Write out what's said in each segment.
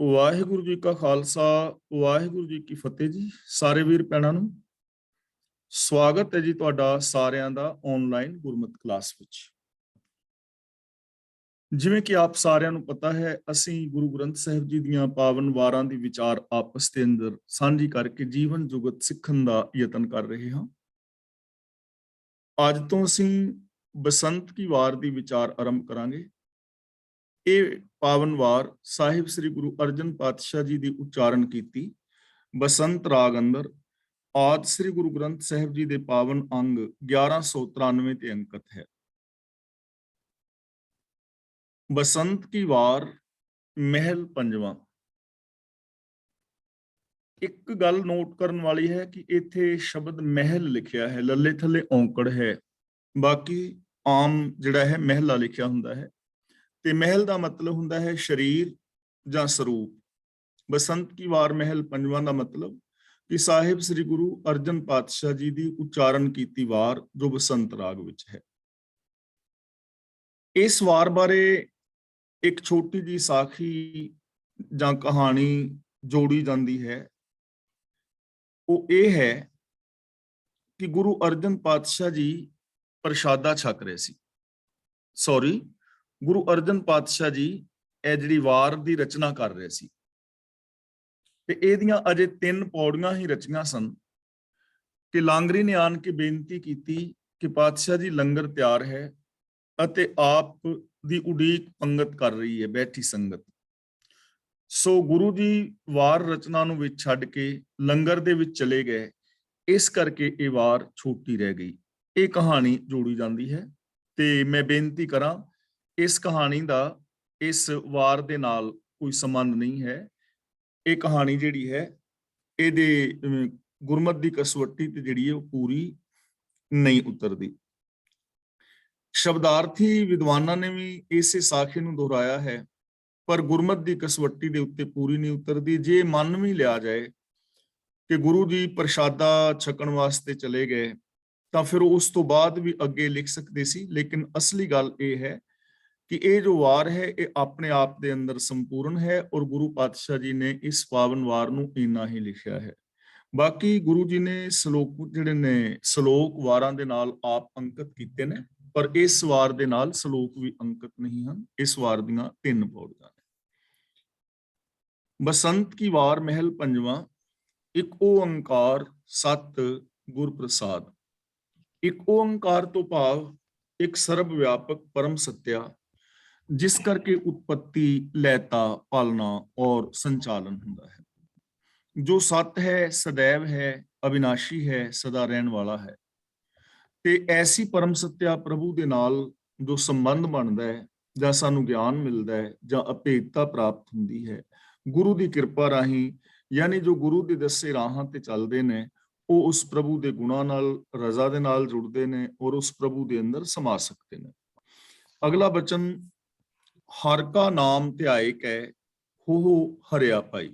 ਵਾਹਿਗੁਰੂ ਜੀ ਕਾ ਖਾਲਸਾ, ਵਾਹਿਗੁਰੂ ਜੀ ਕੀ ਫਤਿਹ ਜੀ। ਸਾਰੇ ਵੀਰ ਭੈਣਾਂ ਨੂੰ ਸਵਾਗਤ ਹੈ ਜੀ ਤੁਹਾਡਾ ਸਾਰਿਆਂ ਦਾ ਆਨਲਾਈਨ ਗੁਰਮਤਿ ਕਲਾਸ ਵਿੱਚ। ਜਿਵੇਂ ਕਿ ਆਪ ਸਾਰਿਆਂ ਨੂੰ ਪਤਾ ਹੈ, ਅਸੀਂ ਗੁਰੂ ਗ੍ਰੰਥ ਸਾਹਿਬ ਜੀ ਦੀਆਂ ਪਾਵਨ ਵਾਰਾਂ ਦੀ ਵਿਚਾਰ ਆਪਸ ਦੇ ਅੰਦਰ ਸਾਂਝੀ ਕਰਕੇ ਜੀਵਨ ਜੁਗਤ ਸਿੱਖਣ ਦਾ ਯਤਨ ਕਰ ਰਹੇ ਹਾਂ। ਅੱਜ ਤੋਂ ਅਸੀਂ ਬਸੰਤ ਕੀ ਵਾਰ ਦੀ ਵਿਚਾਰ ਆਰੰਭ ਕਰਾਂਗੇ। ਇਹ ਪਾਵਨ ਵਾਰ ਸਾਹਿਬ ਸ੍ਰੀ ਗੁਰੂ ਅਰਜਨ ਪਾਤਸ਼ਾਹ ਜੀ ਦੀ ਉਚਾਰਨ ਕੀਤੀ ਬਸੰਤ ਰਾਗ ਅੰਦਰ ਆਦਿ ਸ੍ਰੀ ਗੁਰੂ ਗ੍ਰੰਥ ਸਾਹਿਬ ਜੀ ਦੇ ਪਾਵਨ ਅੰਗ 1193 ਤੇ ਅੰਕਿਤ ਹੈ। ਬਸੰਤ ਕੀ ਵਾਰ ਮਹਿਲ ਪੰਜਵਾਂ। ਇੱਕ ਗੱਲ ਨੋਟ ਕਰਨ ਵਾਲੀ ਹੈ ਕਿ ਇੱਥੇ ਸ਼ਬਦ ਮਹਿਲ ਲਿਖਿਆ ਹੈ, ਲੱਲੇ ਥੱਲੇ ਔਂਕੜ ਹੈ, ਬਾਕੀ ਆਮ ਜਿਹੜਾ ਹੈ ਮਹਿਲਾ ਲਿਖਿਆ ਹੁੰਦਾ ਹੈ ਤੇ ਮਹਿਲ ਦਾ ਮਤਲਬ ਹੁੰਦਾ ਹੈ ਸ਼ਰੀਰ ਜਾਂ ਸਰੂਪ। ਬਸੰਤ ਕੀ ਵਾਰ ਮਹਿਲ ਪੰਜਵਾਂ ਦਾ ਮਤਲਬ ਕਿ ਸਾਹਿਬ ਸ੍ਰੀ ਗੁਰੂ ਅਰਜਨ ਪਾਤਸ਼ਾਹ ਜੀ ਦੀ ਉਚਾਰਨ ਕੀਤੀ ਵਾਰ ਜੋ ਬਸੰਤ ਰਾਗ ਵਿੱਚ ਹੈ। ਇਸ ਵਾਰ ਬਾਰੇ ਇੱਕ ਛੋਟੀ ਜਿਹੀ ਸਾਖੀ ਜਾਂ ਕਹਾਣੀ ਜੋੜੀ ਜਾਂਦੀ ਹੈ। ਉਹ ਇਹ ਹੈ ਕਿ ਗੁਰੂ ਅਰਜਨ ਪਾਤਸ਼ਾਹ ਜੀ ਪ੍ਰਸ਼ਾਦਾ ਛਕ ਰਹੇ ਸੀ। ਗੁਰੂ ਅਰਜਨ ਪਾਤਸ਼ਾਹ ਜੀ ਇਹ ਜਿਹੜੀ ਵਾਰ ਦੀ ਰਚਨਾ ਕਰ ਰਹੇ ਸੀ ਤੇ ਇਹਦੀਆਂ ਅਜੇ 3 ਪੌੜੀਆਂ ਹੀ ਰਚੀਆਂ ਸਨ ਕਿ ਲਾਂਗਰੀ ਨੇ ਆਣ ਕੇ ਬੇਨਤੀ ਕੀਤੀ ਕਿ ਪਾਤਸ਼ਾਹ ਜੀ ਲੰਗਰ ਤਿਆਰ ਹੈ ਅਤੇ ਆਪ ਦੀ ਉਡੀਕ ਪੰਗਤ ਕਰ ਰਹੀ ਹੈ ਬੈਠੀ ਸੰਗਤ। ਸੋ ਗੁਰੂ ਜੀ ਵਾਰ ਰਚਨਾ ਨੂੰ ਵਿੱਚ ਛੱਡ ਕੇ ਲੰਗਰ ਦੇ ਵਿੱਚ ਚਲੇ ਗਏ, ਇਸ ਕਰਕੇ ਇਹ ਵਾਰ ਛੋਟੀ ਰਹਿ ਗਈ। ਇਹ ਕਹਾਣੀ ਜੋੜੀ ਜਾਂਦੀ ਹੈ ਤੇ ਮੈਂ ਬੇਨਤੀ ਕਰਾਂ, ਇਸ ਕਹਾਣੀ ਦਾ ਇਸ ਵਾਰ ਦੇ ਨਾਲ ਕੋਈ ਸੰਬੰਧ ਨਹੀਂ ਹੈ। ਇਹ ਕਹਾਣੀ ਜਿਹੜੀ ਹੈ ਇਹਦੇ ਗੁਰਮਤਿ ਦੀ ਕਸਵੱਟੀ ਤੇ ਜਿਹੜੀ ਹੈ ਉਹ ਪੂਰੀ ਨਹੀਂ ਉਤਰਦੀ। ਸ਼ਬਦਾਰਥੀ ਵਿਦਵਾਨਾਂ ਨੇ ਵੀ ਇਸੇ ਸਾਖੀ ਨੂੰ ਦੁਹਰਾਇਆ ਹੈ, ਪਰ ਗੁਰਮਤਿ ਦੀ ਕਸਵੱਟੀ ਦੇ ਉੱਤੇ ਪੂਰੀ ਨਹੀਂ ਉਤਰਦੀ। ਜੇ ਮੰਨ ਵੀ ਲਿਆ ਜਾਏ ਕਿ ਗੁਰੂ ਜੀ ਪ੍ਰਸ਼ਾਦਾ ਛਕਣ ਵਾਸਤੇ ਚਲੇ ਗਏ ਤਾਂ ਫਿਰ ਉਸ ਤੋਂ ਬਾਅਦ ਵੀ ਅੱਗੇ ਲਿਖ ਸਕਦੇ ਸੀ, ਲੇਕਿਨ ਅਸਲੀ ਗੱਲ ਇਹ ਹੈ ਕਿ ਇਹ ਜੋ ਵਾਰ ਹੈ ਇਹ ਆਪਣੇ ਆਪ ਦੇ ਅੰਦਰ ਸੰਪੂਰਨ ਹੈ ਔਰ ਗੁਰੂ ਪਾਤਸ਼ਾਹ ਜੀ ਨੇ ਇਸ ਪਾਵਨ ਵਾਰ ਨੂੰ ਇੰਨਾ ਹੀ ਲਿਖਿਆ ਹੈ। ਬਾਕੀ ਗੁਰੂ ਜੀ ਨੇ ਸ਼ਲੋਕ ਵਾਰਾਂ ਦੇ ਨਾਲ ਆਪ ਅੰਕਿਤ ਕੀਤੇ ਨੇ, ਪਰ ਇਸ ਵਾਰ ਦੇ ਨਾਲ ਸ਼ਲੋਕ ਵੀ ਅੰਕਿਤ ਨਹੀਂ ਹਨ। ਇਸ ਵਾਰ ਦੀਆਂ 3 ਪੌੜੀਆਂ ਨੇ। ਬਸੰਤ ਕੀ ਵਾਰ ਮਹਿਲ ਪੰਜਵਾਂ। ਇੱਕ ਓੰਕਾਰ ਸਤ ਗੁਰ ਪ੍ਰਸਾਦ। ਇੱਕ ਓੰਕਾਰ ਤੋਂ ਭਾਵ ਇੱਕ ਸਰਬ ਵਿਆਪਕ ਪਰਮ ਸੱਤਿਆ, ਜਿਸ ਕਰਕੇ ਉਤਪत्ति, ਲੈਤਾ, ਪਾਲਣਾ ਔਰ ਸੰਚਾਲਨ ਹੁੰਦਾ ਹੈ। ਜੋ ਸਤ ਹੈ, ਸदैव ਹੈ, ਅਵਿਨਾਸ਼ੀ ਹੈ, ਸਦਾ ਰਹਿਣ ਵਾਲਾ ਹੈ। ਤੇ ਐਸੀ ਪਰਮ ਸੱਤਿਆ ਪ੍ਰਭੂ ਦੇ ਨਾਲ ਜੋ ਸੰਬੰਧ ਬਣਦਾ ਹੈ ਜਾਂ ਸਾਨੂੰ ਗਿਆਨ ਮਿਲਦਾ ਹੈ ਜਾਂ ਅਭੇਦਤਾ ਪ੍ਰਾਪਤ ਹੁੰਦੀ ਹੈ, ਗੁਰੂ ਦੀ ਕਿਰਪਾ ਰਾਹੀਂ, ਯਾਨੀ ਜੋ ਗੁਰੂ ਦੇ ਦੱਸੇ ਰਾਹਾਂ ਤੇ ਚੱਲਦੇ ਨੇ, ਉਹ ਉਸ ਪ੍ਰਭੂ ਦੇ ਗੁਣਾਂ ਨਾਲ, ਰਜ਼ਾ ਦੇ ਨਾਲ ਜੁੜਦੇ ਨੇ ਔਰ ਉਸ ਪ੍ਰਭੂ ਦੇ ਅੰਦਰ ਸਮਾ ਸਕਦੇ ਨੇ। ਅਗਲਾ ਬਚਨ, ਹਰ ਕਾ ਨਾਮ ਧਿਆਏ ਕੈ ਹੋ ਹਰਿਆ ਪਾਈ।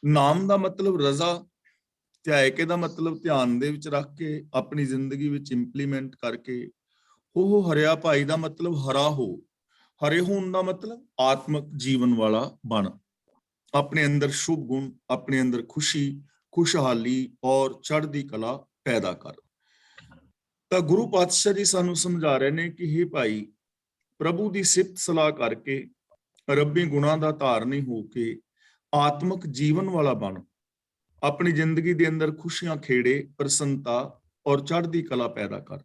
ਨਾਮ ਦਾ ਮਤਲਬ ਰਜ਼ਾ, ਧਿਆਏ ਕੇ ਦਾ ਮਤਲਬ ਧਿਆਨ ਦੇ ਵਿੱਚ ਰੱਖ ਕੇ ਆਪਣੀ ਜ਼ਿੰਦਗੀ ਵਿੱਚ ਇੰਪਲੀਮੈਂਟ ਕਰਕੇ, ਹੋ ਹਰਿਆ ਭਾਈ ਦਾ ਮਤਲਬ ਹਰਾ ਹੋ। ਹਰੇ ਹੋਣ ਦਾ ਮਤਲਬ ਆਤਮਿਕ ਜੀਵਨ ਵਾਲਾ ਬਣ, ਆਪਣੇ ਅੰਦਰ ਸ਼ੁਭ ਗੁਣ, ਆਪਣੇ ਅੰਦਰ ਖੁਸ਼ੀ, ਖੁਸ਼ਹਾਲੀ ਔਰ ਚੜ੍ਹਦੀ ਕਲਾ ਪੈਦਾ ਕਰ। ਤਾਂ ਗੁਰੂ ਪਾਤਸ਼ਾਹ ਜੀ ਸਾਨੂੰ ਸਮਝਾ ਰਹੇ ਨੇ ਕਿ हे ਭਾਈ, ਪ੍ਰਭੂ ਦੀ ਸਿਫਤ ਸਲਾਹ ਕਰਕੇ, ਰੱਬੀ ਗੁਣਾਂ ਦਾ ਧਾਰਨੀ ਹੋ ਕੇ ਆਤਮਿਕ ਜੀਵਨ ਵਾਲਾ ਬਣ। ਆਪਣੀ ਜ਼ਿੰਦਗੀ ਦੇ ਅੰਦਰ ਖੁਸ਼ੀਆਂ ਖੇੜੇ, ਪ੍ਰਸੰਨਤਾ ਔਰ ਚੜ੍ਹਦੀ ਕਲਾ ਪੈਦਾ ਕਰ,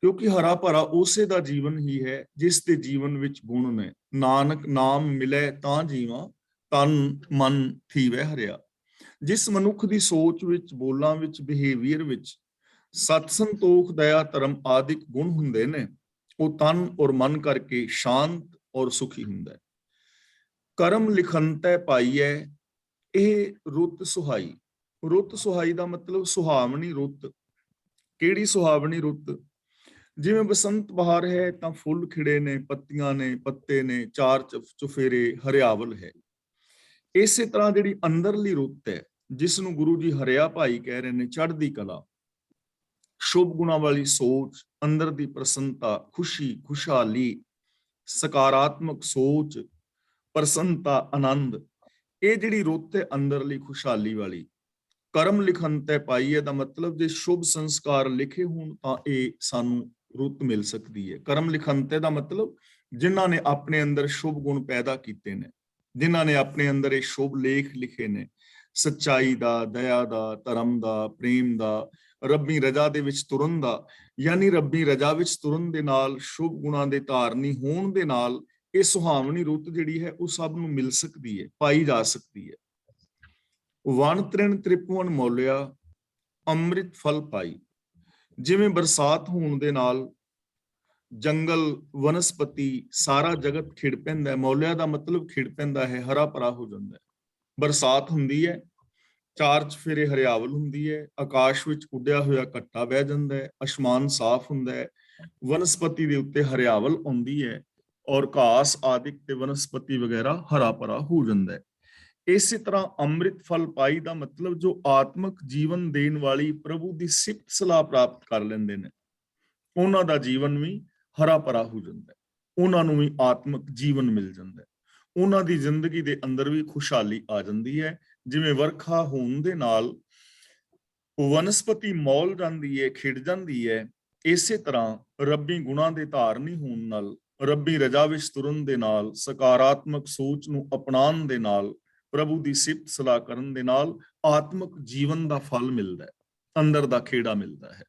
ਕਿਉਂਕਿ ਹਰਾ ਭਰਾ ਉਸੇ ਦਾ ਜੀਵਨ ਹੀ ਹੈ ਜਿਸ ਦੇ ਜੀਵਨ ਵਿੱਚ ਗੁਣ ਨੇ। ਨਾਨਕ ਨਾਮ ਮਿਲੇ ਤਾਂ ਜੀਵਾਂ, ਤਨ ਮਨ ਥੀਵੈ ਹਰਿਆ। ਜਿਸ ਮਨੁੱਖ ਦੀ ਸੋਚ ਵਿੱਚ, ਬੋਲਾਂ ਵਿੱਚ, ਬਿਹੇਵੀਅਰ ਵਿੱਚ ਸਤ, ਸੰਤੋਖ, ਦਇਆ, ਧਰਮ ਆਦਿਕ ਗੁਣ ਹੁੰਦੇ ਨੇ, ਉਹ ਤਨ ਔਰ ਮਨ ਕਰਕੇ ਸ਼ਾਂਤ ਔਰ ਸੁਖੀ ਹੁੰਦਾ ਹੈ। ਕਰਮ ਲਿਖੰਤੈ ਪਾਈਐ, ਇਹ ਰੁੱਤ ਸੁਹਾਈ। ਰੁੱਤ ਸੁਹਾਈ ਦਾ ਮਤਲਬ ਸੁਹਾਵਣੀ ਰੁੱਤ। ਕਿਹੜੀ ਸੁਹਾਵਣੀ ਰੁੱਤ? ਜਿਵੇਂ ਬਸੰਤ ਬਹਾਰ ਹੈ ਤਾਂ ਫੁੱਲ ਖਿੜੇ ਨੇ, ਪੱਤੀਆਂ ਨੇ, ਪੱਤੇ ਨੇ, ਚਾਰ ਚੁਫੇਰੇ, ਹਰਿਆਵਲ ਹੈ। ਇਸੇ ਤਰ੍ਹਾਂ ਜਿਹੜੀ ਅੰਦਰਲੀ ਰੁੱਤ ਹੈ, ਜਿਸ ਨੂੰ ਗੁਰੂ ਜੀ ਹਰਿਆ ਭਾਈ ਕਹਿ ਰਹੇ ਨੇ, ਚੜ੍ਹਦੀ ਕਲਾ, ਸ਼ੁਭ ਗੁਣਾਂ ਵਾਲੀ ਸੋਚ, ਅੰਦਰ ਦੀ ਪ੍ਰਸੰਨਤਾ, ਖੁਸ਼ੀ, ਖੁਸ਼ਹਾਲੀ, ਸਕਾਰਾਤਮਕ ਸੋਚ, ਪ੍ਰਸੰਨਤਾ, ਆਨੰਦ, ਇਹ ਜਿਹੜੀ ਰੁੱਤ ਹੈ ਅੰਦਰਲੀ ਖੁਸ਼ਹਾਲੀ ਵਾਲੀ। ਕਰਮ ਲਿਖਨ ਤੈ ਪਾਈਏ ਦਾ ਮਤਲਬ ਜੇ ਸ਼ੁਭ ਸੰਸਕਾਰ ਲਿਖੇ ਹੋਣ ਤਾਂ ਇਹ ਸਾਨੂੰ ਰੁੱਤ ਮਿਲ ਸਕਦੀ ਹੈ। ਕਰਮ ਲਿਖਨ ਤੈ ਦਾ ਮਤਲਬ ਜਿਨ੍ਹਾਂ ਨੇ ਆਪਣੇ ਅੰਦਰ ਸ਼ੁਭ ਗੁਣ ਪੈਦਾ ਕੀਤੇ ਨੇ, ਜਿਨ੍ਹਾਂ ਨੇ ਆਪਣੇ ਅੰਦਰ ਇਹ ਸ਼ੁਭ ਲੇਖ ਲਿਖੇ ਨੇ, ਸੱਚਾਈ ਦਾ, ਦਇਆ ਦਾ, ਧਰਮ ਦਾ, ਪ੍ਰੇਮ ਦਾ, ਰੱਬੀ ਰਜਾ ਦੇ ਵਿੱਚ ਤੁਰਨ ਦਾ, ਯਾਨੀ ਰੱਬੀ ਰਜਾ ਵਿੱਚ ਤੁਰਨ ਦੇ ਨਾਲ, ਸ਼ੁਭ ਗੁਣਾਂ ਦੇ ਧਾਰਨੀ ਹੋਣ ਦੇ ਨਾਲ ਇਹ ਸੁਹਾਵਣੀ ਰੁੱਤ ਜਿਹੜੀ ਹੈ ਉਹ ਸਭ ਨੂੰ ਮਿਲ ਸਕਦੀ ਹੈ, ਪਾਈ ਜਾ ਸਕਦੀ ਹੈ। ਵਣ ਤ੍ਰਿਣ ਤ੍ਰਿਪਵਨ ਮੌਲਿਆ ਅੰਮ੍ਰਿਤ ਫਲ ਪਾਈ। ਜਿਵੇਂ ਬਰਸਾਤ ਹੋਣ ਦੇ ਨਾਲ ਜੰਗਲ, ਵਨਸਪਤੀ, ਸਾਰਾ ਜਗਤ ਖਿੜ ਪੈਂਦਾ ਹੈ। ਮੌਲਿਆ ਦਾ ਮਤਲਬ ਖਿੜ ਪੈਂਦਾ ਹੈ, ਹਰਾ ਭਰਾ ਹੋ ਜਾਂਦਾ ਹੈ। ਬਰਸਾਤ ਹੁੰਦੀ ਹੈ, ਚਾਰ ਚਫੇਰੇ ਹਰਿਆਵਲ ਹੁੰਦੀ ਹੈ, ਆਕਾਸ਼ ਵਿੱਚ ਉੱਡਿਆ ਹੋਇਆ ਕੱਟਾ ਬਹਿ ਜਾਂਦਾ ਹੈ, ਅਸਮਾਨ ਸਾਫ਼ ਹੁੰਦਾ ਹੈ, ਵਨਸਪਤੀ ਦੇ ਉੱਤੇ ਹਰਿਆਵਲ ਆਉਂਦੀ ਹੈ ਔਰ ਘਾਸ ਆਦਿਕ ਤੇ ਵਨਸਪਤੀ ਵਗੈਰਾ ਹਰਾ ਭਰਾ ਹੋ ਜਾਂਦਾ ਹੈ। ਇਸੇ ਤਰ੍ਹਾਂ ਅੰਮ੍ਰਿਤ ਫਲ ਪਾਈ ਦਾ ਮਤਲਬ ਜੋ ਆਤਮਿਕ ਜੀਵਨ ਦੇਣ ਵਾਲੀ ਪ੍ਰਭੂ ਦੀ ਸਿਫਤ ਸਲਾਹ ਪ੍ਰਾਪਤ ਕਰ ਲੈਂਦੇ ਨੇ, ਉਹਨਾਂ ਦਾ ਜੀਵਨ ਵੀ ਹਰਾ ਭਰਾ ਹੋ ਜਾਂਦਾ ਹੈ, ਉਹਨਾਂ ਨੂੰ ਵੀ ਆਤਮਿਕ ਜੀਵਨ ਮਿਲ ਜਾਂਦਾ ਹੈ, ਉਹਨਾਂ ਦੀ ਜ਼ਿੰਦਗੀ ਦੇ ਅੰਦਰ ਵੀ ਖੁਸ਼ਹਾਲੀ ਆ ਜਾਂਦੀ ਹੈ। ਜਿਵੇਂ ਵਰਖਾ ਹੋਣ ਦੇ ਨਾਲ ਵਨਸਪਤੀ ਮੌਲ ਜਾਂਦੀ ਹੈ, ਖਿੜ ਜਾਂਦੀ ਹੈ, ਇਸੇ ਤਰ੍ਹਾਂ ਰੱਬੀ ਗੁਣਾਂ ਦੇ ਧਾਰਨੀ ਹੋਣ ਨਾਲ, ਰੱਬੀ ਰਜਾ ਵਿੱਚ ਤੁਰਨ ਦੇ ਨਾਲ, ਸਕਾਰਾਤਮਕ ਸੋਚ ਨੂੰ ਅਪਣਾਉਣ ਦੇ ਨਾਲ, ਪ੍ਰਭੂ ਦੀ ਸਿਫਤ ਸਲਾਹ ਕਰਨ ਦੇ ਨਾਲ ਆਤਮਿਕ ਜੀਵਨ ਦਾ ਫਲ ਮਿਲਦਾ ਹੈ, ਅੰਦਰ ਦਾ ਖੇੜਾ ਮਿਲਦਾ ਹੈ।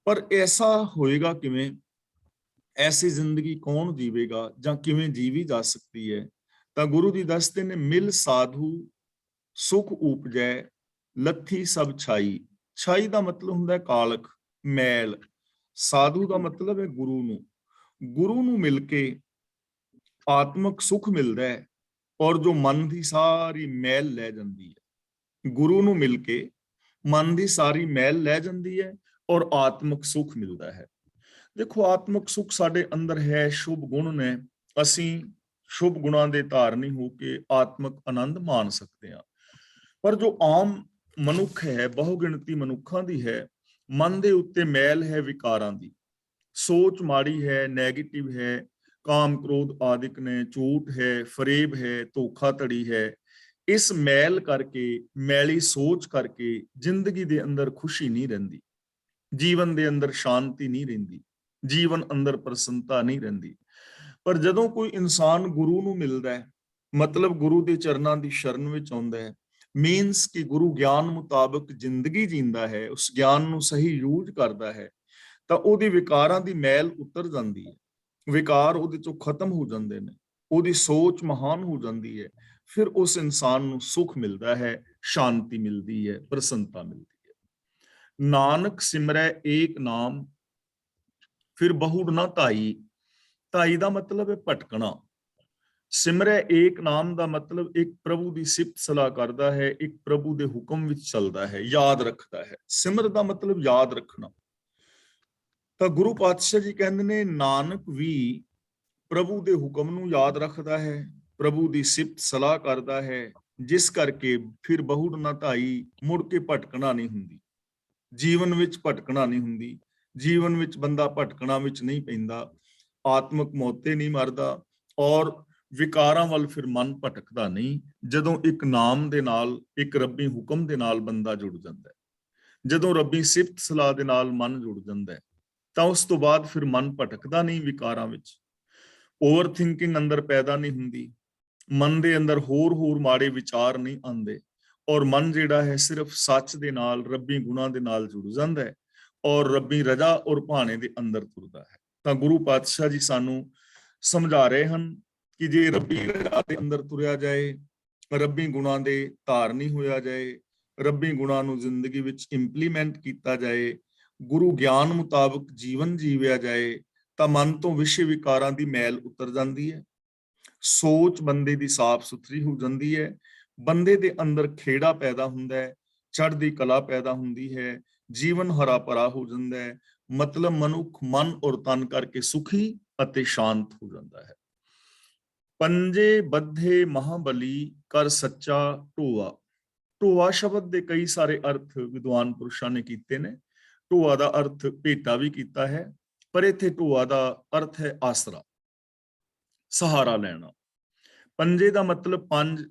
ਪਰ ਐਸਾ ਹੋਏਗਾ ਕਿਵੇਂ? ਐਸੀ ਜ਼ਿੰਦਗੀ ਕੌਣ ਜੀਵੇਗਾ ਜਾਂ ਕਿਵੇਂ ਜੀਵੀ ਜਾ ਸਕਦੀ ਹੈ? ਤਾਂ ਗੁਰੂ ਜੀ ਦੱਸਦੇ ਨੇ, ਮਿਲ ਸਾਧੂ ਸੁਖ ਉਪਜੈ ਲੱਥੀ ਸਭ ਛਾਈ। ਛਾਈ ਦਾ ਮਤਲਬ ਹੁੰਦਾ ਹੈ ਕਾਲਖ, ਮੈਲ। ਸਾਧੂ ਦਾ ਮਤਲਬ ਹੈ ਗੁਰੂ ਨੂੰ। ਗੁਰੂ ਨੂੰ ਮਿਲ ਕੇ ਆਤਮਿਕ ਸੁਖ ਮਿਲਦਾ ਹੈ ਔਰ ਜੋ ਮਨ ਦੀ ਸਾਰੀ ਮੈਲ ਲੈ ਜਾਂਦੀ ਹੈ। ਗੁਰੂ ਨੂੰ ਮਿਲ ਕੇ ਮਨ ਦੀ ਸਾਰੀ ਮੈਲ ਲੈ ਜਾਂਦੀ ਹੈ ਔਰ ਆਤਮਿਕ ਸੁਖ ਮਿਲਦਾ ਹੈ। ਦੇਖੋ, ਆਤਮਿਕ ਸੁਖ ਸਾਡੇ ਅੰਦਰ ਹੈ, ਸ਼ੁਭ ਗੁਣ ਨੇ, ਅਸੀਂ ਸ਼ੁਭ ਗੁਣਾਂ ਦੇ ਧਾਰਨੀ ਹੋ ਕੇ ਆਤਮਿਕ ਆਨੰਦ ਮਾਣ ਸਕਦੇ ਹਾਂ। ਪਰ ਜੋ ਆਮ ਮਨੁੱਖ ਹੈ, ਬਹੁ ਗਿਣਤੀ ਮਨੁੱਖਾਂ ਦੀ ਹੈ, ਮਨ ਦੇ ਉੱਤੇ ਮੈਲ ਹੈ ਵਿਕਾਰਾਂ ਦੀ, ਸੋਚ ਮਾੜੀ ਹੈ, ਨੈਗੇਟਿਵ ਹੈ, ਕਾਮ ਕ੍ਰੋਧ ਆਦਿਕ ਨੇ, ਝੂਠ ਹੈ, ਫਰੇਬ ਹੈ, ਧੋਖਾਧੜੀ ਹੈ। ਇਸ ਮੈਲ ਕਰਕੇ, ਮੈਲੀ ਸੋਚ ਕਰਕੇ ਜ਼ਿੰਦਗੀ ਦੇ ਅੰਦਰ ਖੁਸ਼ੀ ਨਹੀਂ ਰਹਿੰਦੀ, ਜੀਵਨ ਦੇ ਅੰਦਰ ਸ਼ਾਂਤੀ ਨਹੀਂ ਰਹਿੰਦੀ, ਜੀਵਨ ਅੰਦਰ ਪ੍ਰਸੰਨਤਾ ਨਹੀਂ ਰਹਿੰਦੀ। ਪਰ ਜਦੋਂ ਕੋਈ ਇਨਸਾਨ ਗੁਰੂ ਨੂੰ ਮਿਲਦਾ ਹੈ, ਮਤਲਬ ਗੁਰੂ ਦੇ ਚਰਨਾਂ ਦੀ ਸ਼ਰਨ ਵਿੱਚ ਆਉਂਦਾ ਹੈ, ਮੀਨਸ ਕਿ ਗੁਰੂ ਗਿਆਨ ਮੁਤਾਬਕ ਜ਼ਿੰਦਗੀ ਜੀਂਦਾ ਹੈ, ਉਸ ਗਿਆਨ ਨੂੰ ਸਹੀ ਯੂਜ਼ ਕਰਦਾ ਹੈ, ਤਾਂ ਉਹਦੀ ਵਿਕਾਰਾਂ ਦੀ ਮੈਲ ਉਤਰ ਜਾਂਦੀ ਹੈ, ਵਿਕਾਰ ਉਹਦੇ ਚੋਂ ਖਤਮ ਹੋ ਜਾਂਦੇ ਨੇ, ਉਹਦੀ ਸੋਚ ਮਹਾਨ ਹੋ ਜਾਂਦੀ ਹੈ। ਫਿਰ ਉਸ ਇਨਸਾਨ ਨੂੰ ਸੁਖ ਮਿਲਦਾ ਹੈ, ਸ਼ਾਂਤੀ ਮਿਲਦੀ ਹੈ, ਪ੍ਰਸੰਨਤਾ ਮਿਲਦੀ ਹੈ। ਨਾਨਕ ਸਿਮਰੈ ਏਕ ਨਾਮ ਫਿਰ ਬਹੁੜ ਨਾ ਧਾਈ। ਧਾਈ ਦਾ ਮਤਲਬ ਹੈ ਭਟਕਣਾ। ਸਿਮਰੈ ਏਕ ਨਾਮ ਦਾ ਮਤਲਬ ਇੱਕ ਪ੍ਰਭੂ ਦੀ ਸਿਫਤ ਸਲਾਹ ਕਰਦਾ ਹੈ, ਇੱਕ ਪ੍ਰਭੂ ਦੇ ਹੁਕਮ ਵਿੱਚ ਚੱਲਦਾ ਹੈ, ਯਾਦ ਰੱਖਦਾ ਹੈ। ਸਿਮਰ ਦਾ ਮਤਲਬ ਯਾਦ ਰੱਖਣਾ। ਤਾਂ ਗੁਰੂ ਪਾਤਸ਼ਾਹ ਜੀ ਕਹਿੰਦੇ ਨੇ, ਨਾਨਕ ਵੀ ਪ੍ਰਭੂ ਦੇ ਹੁਕਮ ਨੂੰ ਯਾਦ ਰੱਖਦਾ ਹੈ, ਪ੍ਰਭੂ ਦੀ ਸਿਫਤ ਸਲਾਹ ਕਰਦਾ ਹੈ, ਜਿਸ ਕਰਕੇ ਫਿਰ ਬਹੁੜ ਨਾ ਧਾਈ, ਮੁੜ ਕੇ ਭਟਕਣਾ ਨਹੀਂ ਹੁੰਦੀ, ਜੀਵਨ ਵਿੱਚ ਭਟਕਣਾ ਨਹੀਂ ਹੁੰਦੀ, ਜੀਵਨ ਵਿੱਚ ਬੰਦਾ ਭਟਕਣਾ ਵਿੱਚ ਨਹੀਂ ਪੈਂਦਾ, ਆਤਮਿਕ ਮੌਤੇ ਨਹੀਂ ਮਰਦਾ ਔਰ ਵਿਕਾਰਾਂ ਵੱਲ ਫਿਰ ਮਨ ਭਟਕਦਾ ਨਹੀਂ। ਜਦੋਂ ਇੱਕ ਨਾਮ ਦੇ ਨਾਲ, ਇੱਕ ਰੱਬੀ ਹੁਕਮ ਦੇ ਨਾਲ ਬੰਦਾ ਜੁੜ ਜਾਂਦਾ ਹੈ, ਜਦੋਂ ਰੱਬੀ ਸਿਫਤ ਸਲਾਹ ਦੇ ਨਾਲ ਮਨ ਜੁੜ ਜਾਂਦਾ ਹੈ, ਤਾਂ ਉਸ ਤੋਂ ਬਾਅਦ ਫਿਰ ਮਨ ਭਟਕਦਾ ਨਹੀਂ ਵਿਕਾਰਾਂ ਵਿੱਚ, ਓਵਰ ਥਿੰਕਿੰਗ ਅੰਦਰ ਪੈਦਾ ਨਹੀਂ ਹੁੰਦੀ, ਮਨ ਦੇ ਅੰਦਰ ਹੋਰ ਮਾੜੇ ਵਿਚਾਰ ਨਹੀਂ ਆਉਂਦੇ ਔਰ ਮਨ ਜਿਹੜਾ ਹੈ ਸਿਰਫ ਸੱਚ ਦੇ ਨਾਲ, ਰੱਬੀ ਗੁਣਾਂ ਦੇ ਨਾਲ ਜੁੜ ਜਾਂਦਾ ਹੈ ਔਰ ਰੱਬੀ ਰਜਾ ਔਰ ਭਾਣੇ ਦੇ ਅੰਦਰ ਤੁਰਦਾ ਹੈ। ਤਾਂ ਗੁਰੂ ਪਾਤਸ਼ਾਹ ਜੀ ਸਾਨੂੰ ਸਮਝਾ ਰਹੇ ਹਨ ਕਿ ਜੇ ਰੱਬੀ ਰਜਾ ਦੇ ਅੰਦਰ ਤੁਰਿਆ ਜਾਏ, ਰੱਬੀ ਗੁਣਾਂ ਦੇ ਧਾਰਨੀ ਹੋਇਆ ਜਾਏ, ਰੱਬੀ ਗੁਣਾਂ ਨੂੰ ਜ਼ਿੰਦਗੀ ਵਿੱਚ ਇੰਪਲੀਮੈਂਟ ਕੀਤਾ ਜਾਏ, ਗੁਰੂ ਗਿਆਨ ਮੁਤਾਬਕ ਜੀਵਨ ਜੀਵਿਆ ਜਾਏ, ਤਾਂ ਮਨ ਤੋਂ ਵਿਸ਼ੇ ਵਿਕਾਰਾਂ ਦੀ ਮੈਲ ਉਤਰ ਜਾਂਦੀ ਹੈ, ਸੋਚ ਬੰਦੇ ਦੀ ਸਾਫ਼ ਸੁਥਰੀ ਹੋ ਜਾਂਦੀ ਹੈ, ਬੰਦੇ ਦੇ ਅੰਦਰ ਖੇੜਾ ਪੈਦਾ ਹੁੰਦਾ ਹੈ, ਚੜ੍ਹਦੀ ਕਲਾ ਪੈਦਾ ਹੁੰਦੀ ਹੈ, ਜੀਵਨ ਹਰਾ ਭਰਾ ਹੋ ਜਾਂਦਾ ਹੈ, ਮਤਲਬ ਮਨੁੱਖ ਮਨ ਔਰ ਤਨ ਕਰਕੇ ਸੁਖੀ ਅਤੇ ਸ਼ਾਂਤ ਹੋ ਜਾਂਦਾ ਹੈ। ਪੰਜੇ ਬੱਧੇ ਮਹਾਬਲੀ ਕਰ ਸੱਚਾ ਢੋਆ। ਢੋਆ ਸ਼ਬਦ ਦੇ ਕਈ ਸਾਰੇ ਅਰਥ ਵਿਦਵਾਨ ਪੁਰਸ਼ਾਂ ਨੇ ਕੀਤੇ ਨੇ। ਢੋਆ ਦਾ ਅਰਥ ਭੇਟਾ ਵੀ ਕੀਤਾ ਹੈ, ਪਰ ਇੱਥੇ ਢੋਆ ਦਾ ਅਰਥ ਹੈ ਆਸਰਾ, ਸਹਾਰਾ ਲੈਣਾ। पंजे का मतलब पंज,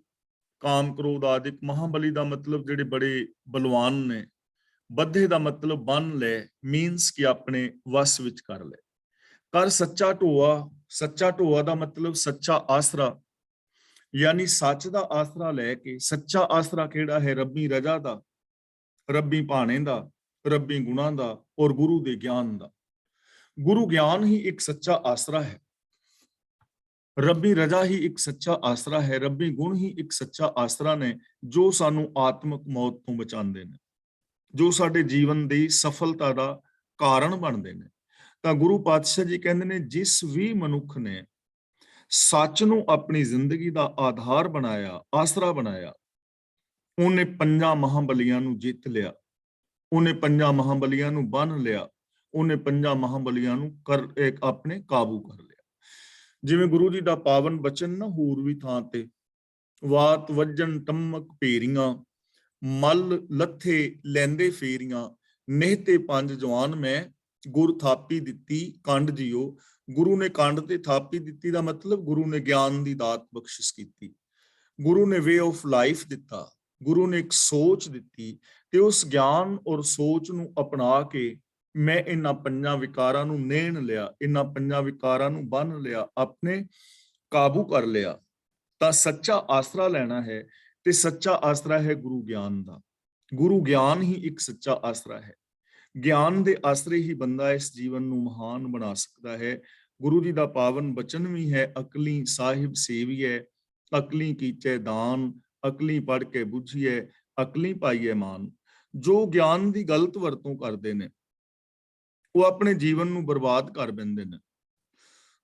काम क्रोध आदिक। महाबली का मतलब जेडे बड़े बलवान ने। बद्धे का मतलब बन ले, मीनस कि अपने वस विच कर ले। कर सच्चा ढोआ, सच्चा ढोआ का मतलब सच्चा आसरा, यानी सच का आसरा लैके। सच्चा आसरा केड़ा है? रब्बी रजा का, रब्बी भाने का, रब्बी गुणा का और गुरु के ज्ञान का। गुरु ज्ञान ही एक सच्चा आसरा है, रब्बी रजा ही एक सच्चा आसरा है, रब्बी गुण ही एक सच्चा आसरा ने, जो सानू आत्मक मौत तो बचाते हैं, जो साडे जीवन की सफलता का कारण बनते हैं। तो गुरु पातशाह जी कहते हैं, जिस भी मनुख ने सच नू अपनी जिंदगी का आधार बनाया, आसरा बनाया, उन्हें पंजा महाबलियां नू जित लिया, उन्हें पंजा महाबलियां नू बन लिया, उन्हें पंजा महाबलियां नू कर एक अपने काबू कर लिया। जिवें गुरु जी का पावन बचन ना होर भी थां ते, वात वजन टमक भेरियां, मल लथे लैंदे फेरियां, नेहते पंज जवान मैं, गुर थापी दिती कंड जियो। गुरु ने कंड ते थापी दिती दा मतलब गुरु ने ज्ञान दी दात बख्शिश की, गुरु ने वे ऑफ लाइफ दिता, गुरु ने एक सोच दिती, ते उस ज्ञान और सोच नू अपना के मैं इन्हां पंजां विकारां नू नेण लिया, इन्हां पंजां विकारां नू बन लिया, अपने काबू कर लिया। तां सच्चा आसरा लेना है, ते सच्चा आसरा है गुरु ज्ञान दा। गुरु ज्ञान ही एक सच्चा आसरा है। ज्ञान दे आसरे ही बंदा इस जीवन नू महान बना सकता है। गुरु जी दा पावन बचन भी है, अकली साहिब सेविए, अकली कीचे दान, अकली पढ़ के बुझिए, अकली पाइए मान। जो ज्ञान दी गलत वरतों करते ने, वो अपने जीवन नू बर्बाद कर बैठते ने,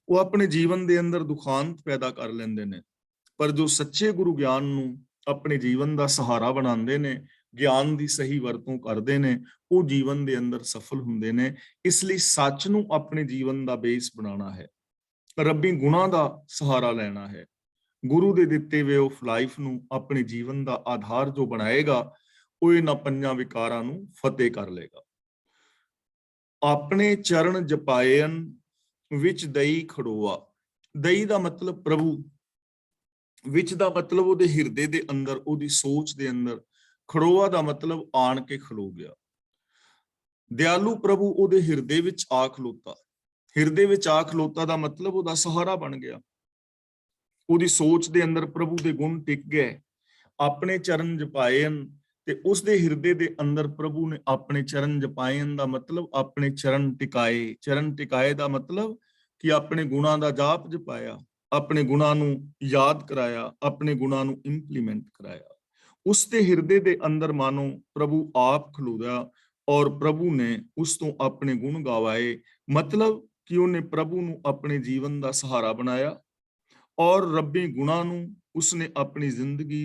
वो अपने जीवन दे अंदर दुखांत पैदा कर लेंदे ने। पर जो सच्चे गुरु ज्ञान नू अपने जीवन का सहारा बनाते ने, ज्ञान की सही वरतों करते ने, वो जीवन के अंदर सफल हुंदे ने। इसलिए सच नू अपने जीवन का बेस बनाना है, रब्बी गुणा का सहारा लेना है, गुरु दे दिते वे ऑफ लाइफ नू अपने जीवन का आधार जो बनाएगा, वो इन्हां पंजां विकारां नू फतेह कर लेगा। अपने चरण जपायन विच दई खड़ोआ। दई का मतलब प्रभु, विच दा मतलब ਉਹਦੇ ਹਿਰਦੇ ਦੇ ਅੰਦਰ, ਉਹਦੀ ਸੋਚ ਦੇ ਅੰਦਰ। ਖੜੋਆ ਦਾ ਮਤਲਬ ਆਣ ਕੇ ਖਲੋ ਗਿਆ। ਦਿਆਲੂ ਪ੍ਰਭੂ ਉਹਦੇ ਹਿਰਦੇ ਵਿੱਚ ਆ ਖਲੋਤਾ। ਹਿਰਦੇ ਵਿੱਚ ਆ ਖਲੋਤਾ ਦਾ ਮਤਲਬ ਉਹਦਾ ਸਹਾਰਾ ਬਣ ਗਿਆ। ਉਹਦੀ ਸੋਚ ਦੇ ਅੰਦਰ ਪ੍ਰਭੂ ਦੇ ਗੁਣ ਟਿਕ ਗਏ। ਆਪਣੇ ਚਰਨ ਜਪਾਏਨ, ਤੇ ਉਸਦੇ ਹਿਰਦੇ ਦੇ ਅੰਦਰ ਪ੍ਰਭੂ ਨੇ ਆਪਣੇ ਚਰਨ ਜਪਾਏਨ ਦਾ ਮਤਲਬ ਆਪਣੇ ਚਰਨ ਟਿਕਾਏ। ਚਰਨ ਟਿਕਾਏ ਦਾ ਮਤਲਬ ਕਿ ਆਪਣੇ ਗੁਣਾਂ ਦਾ ਜਾਪ ਜਪਾਇਆ, अपने गुणा नू याद कराया, अपने गुणा नू इंप्लीमेंट कराया। उसके हिरदे दे अंदर मानो प्रभु आप खलोया और प्रभु ने उस तो अपने गुण गवाए। मतलब कि उन्हें प्रभु नू अपने जीवन का सहारा बनाया और रब्बी गुणा नू उसने अपनी जिंदगी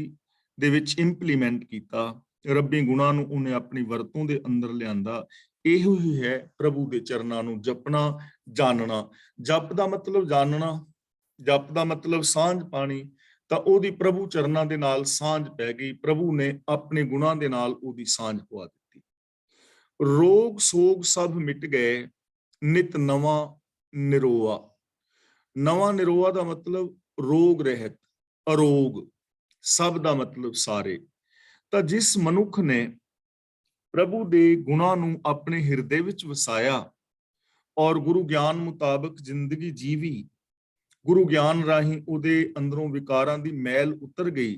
दे विच इंप्लीमेंट किया। रब्बी गुणा नू उन्हें अपनी वरतों दे अंदर लियांदा। इहो ही है प्रभु दे चरनां नू जपना, जानना। जप दा मतलब जानना, जप का मतलब सांझ पानी। तो ओदी प्रभु चरना दे नाल सांझ पै गई। प्रभु ने अपने गुणा दे नाल ओदी सांझ पवा दी। रोग सोग सब मिट गए, नित नवा निरोआ। नवा निरोआ का मतलब रोग रहत, अरोग। सब का मतलब सारे। तो जिस मनुख ने प्रभु दे गुणा नू अपने हिरदे विच वसाया और गुरु ज्ञान मुताबिक जिंदगी जीवी, गुरु ज्ञान राही उहदे अंदरों विकारां दी मैल उतर गई,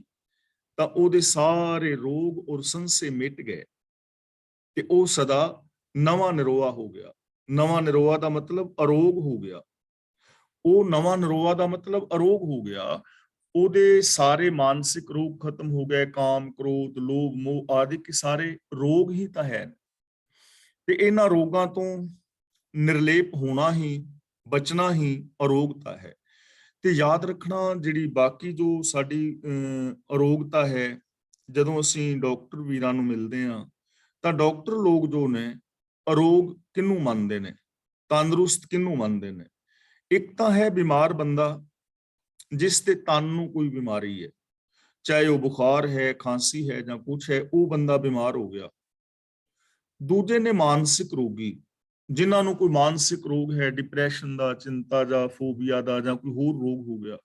तां उहदे सारे रोग और संसे मिट गए ते ओह सदा नवा निरोआ हो गया। नवा निरोआ दा मतलब अरोग हो गया। ओह नवा निरोआ दा मतलब अरोग हो गया। उहदे सारे मानसिक रोग खत्म हो गए। काम क्रोध लोभ मोह आदि के सारे रोग ही तां है ते इन्हां रोगां तों निर्लेप होना ही, बचना ही अरोगता है। ਤੇ ਯਾਦ ਰੱਖਣਾ, ਜਿਹੜੀ ਬਾਕੀ ਜੋ ਸਾਡੀ ਅਰੋਗਤਾ ਹੈ, ਜਦੋਂ ਅਸੀਂ ਡਾਕਟਰ ਵੀਰਾਂ ਨੂੰ ਮਿਲਦੇ ਹਾਂ ਤਾਂ ਡਾਕਟਰ ਲੋਕ ਜੋ ਨੇ ਅਰੋਗ ਕਿਹਨੂੰ ਮੰਨਦੇ ਨੇ, ਤੰਦਰੁਸਤ ਕਿਹਨੂੰ ਮੰਨਦੇ ਨੇ? ਇੱਕ ਤਾਂ ਹੈ ਬਿਮਾਰ ਬੰਦਾ ਜਿਸ ਤੇ ਤਨ ਨੂੰ ਕੋਈ ਬਿਮਾਰੀ ਹੈ, ਚਾਹੇ ਉਹ ਬੁਖਾਰ ਹੈ, ਖਾਂਸੀ ਹੈ ਜਾਂ ਕੁਛ ਹੈ, ਉਹ ਬੰਦਾ ਬਿਮਾਰ ਹੋ ਗਿਆ। ਦੂਜੇ ਨੇ ਮਾਨਸਿਕ ਰੋਗੀ, ਜਿਨ੍ਹਾਂ ਨੂੰ ਕੋਈ ਮਾਨਸਿਕ ਰੋਗ ਹੈ, ਡਿਪਰੈਸ਼ਨ ਦਾ, ਚਿੰਤਾ ਦਾ, ਫੋਬੀਆ ਦਾ ਜਾਂ ਕੋਈ ਹੋਰ ਰੋਗ ਹੋ ਗਿਆ।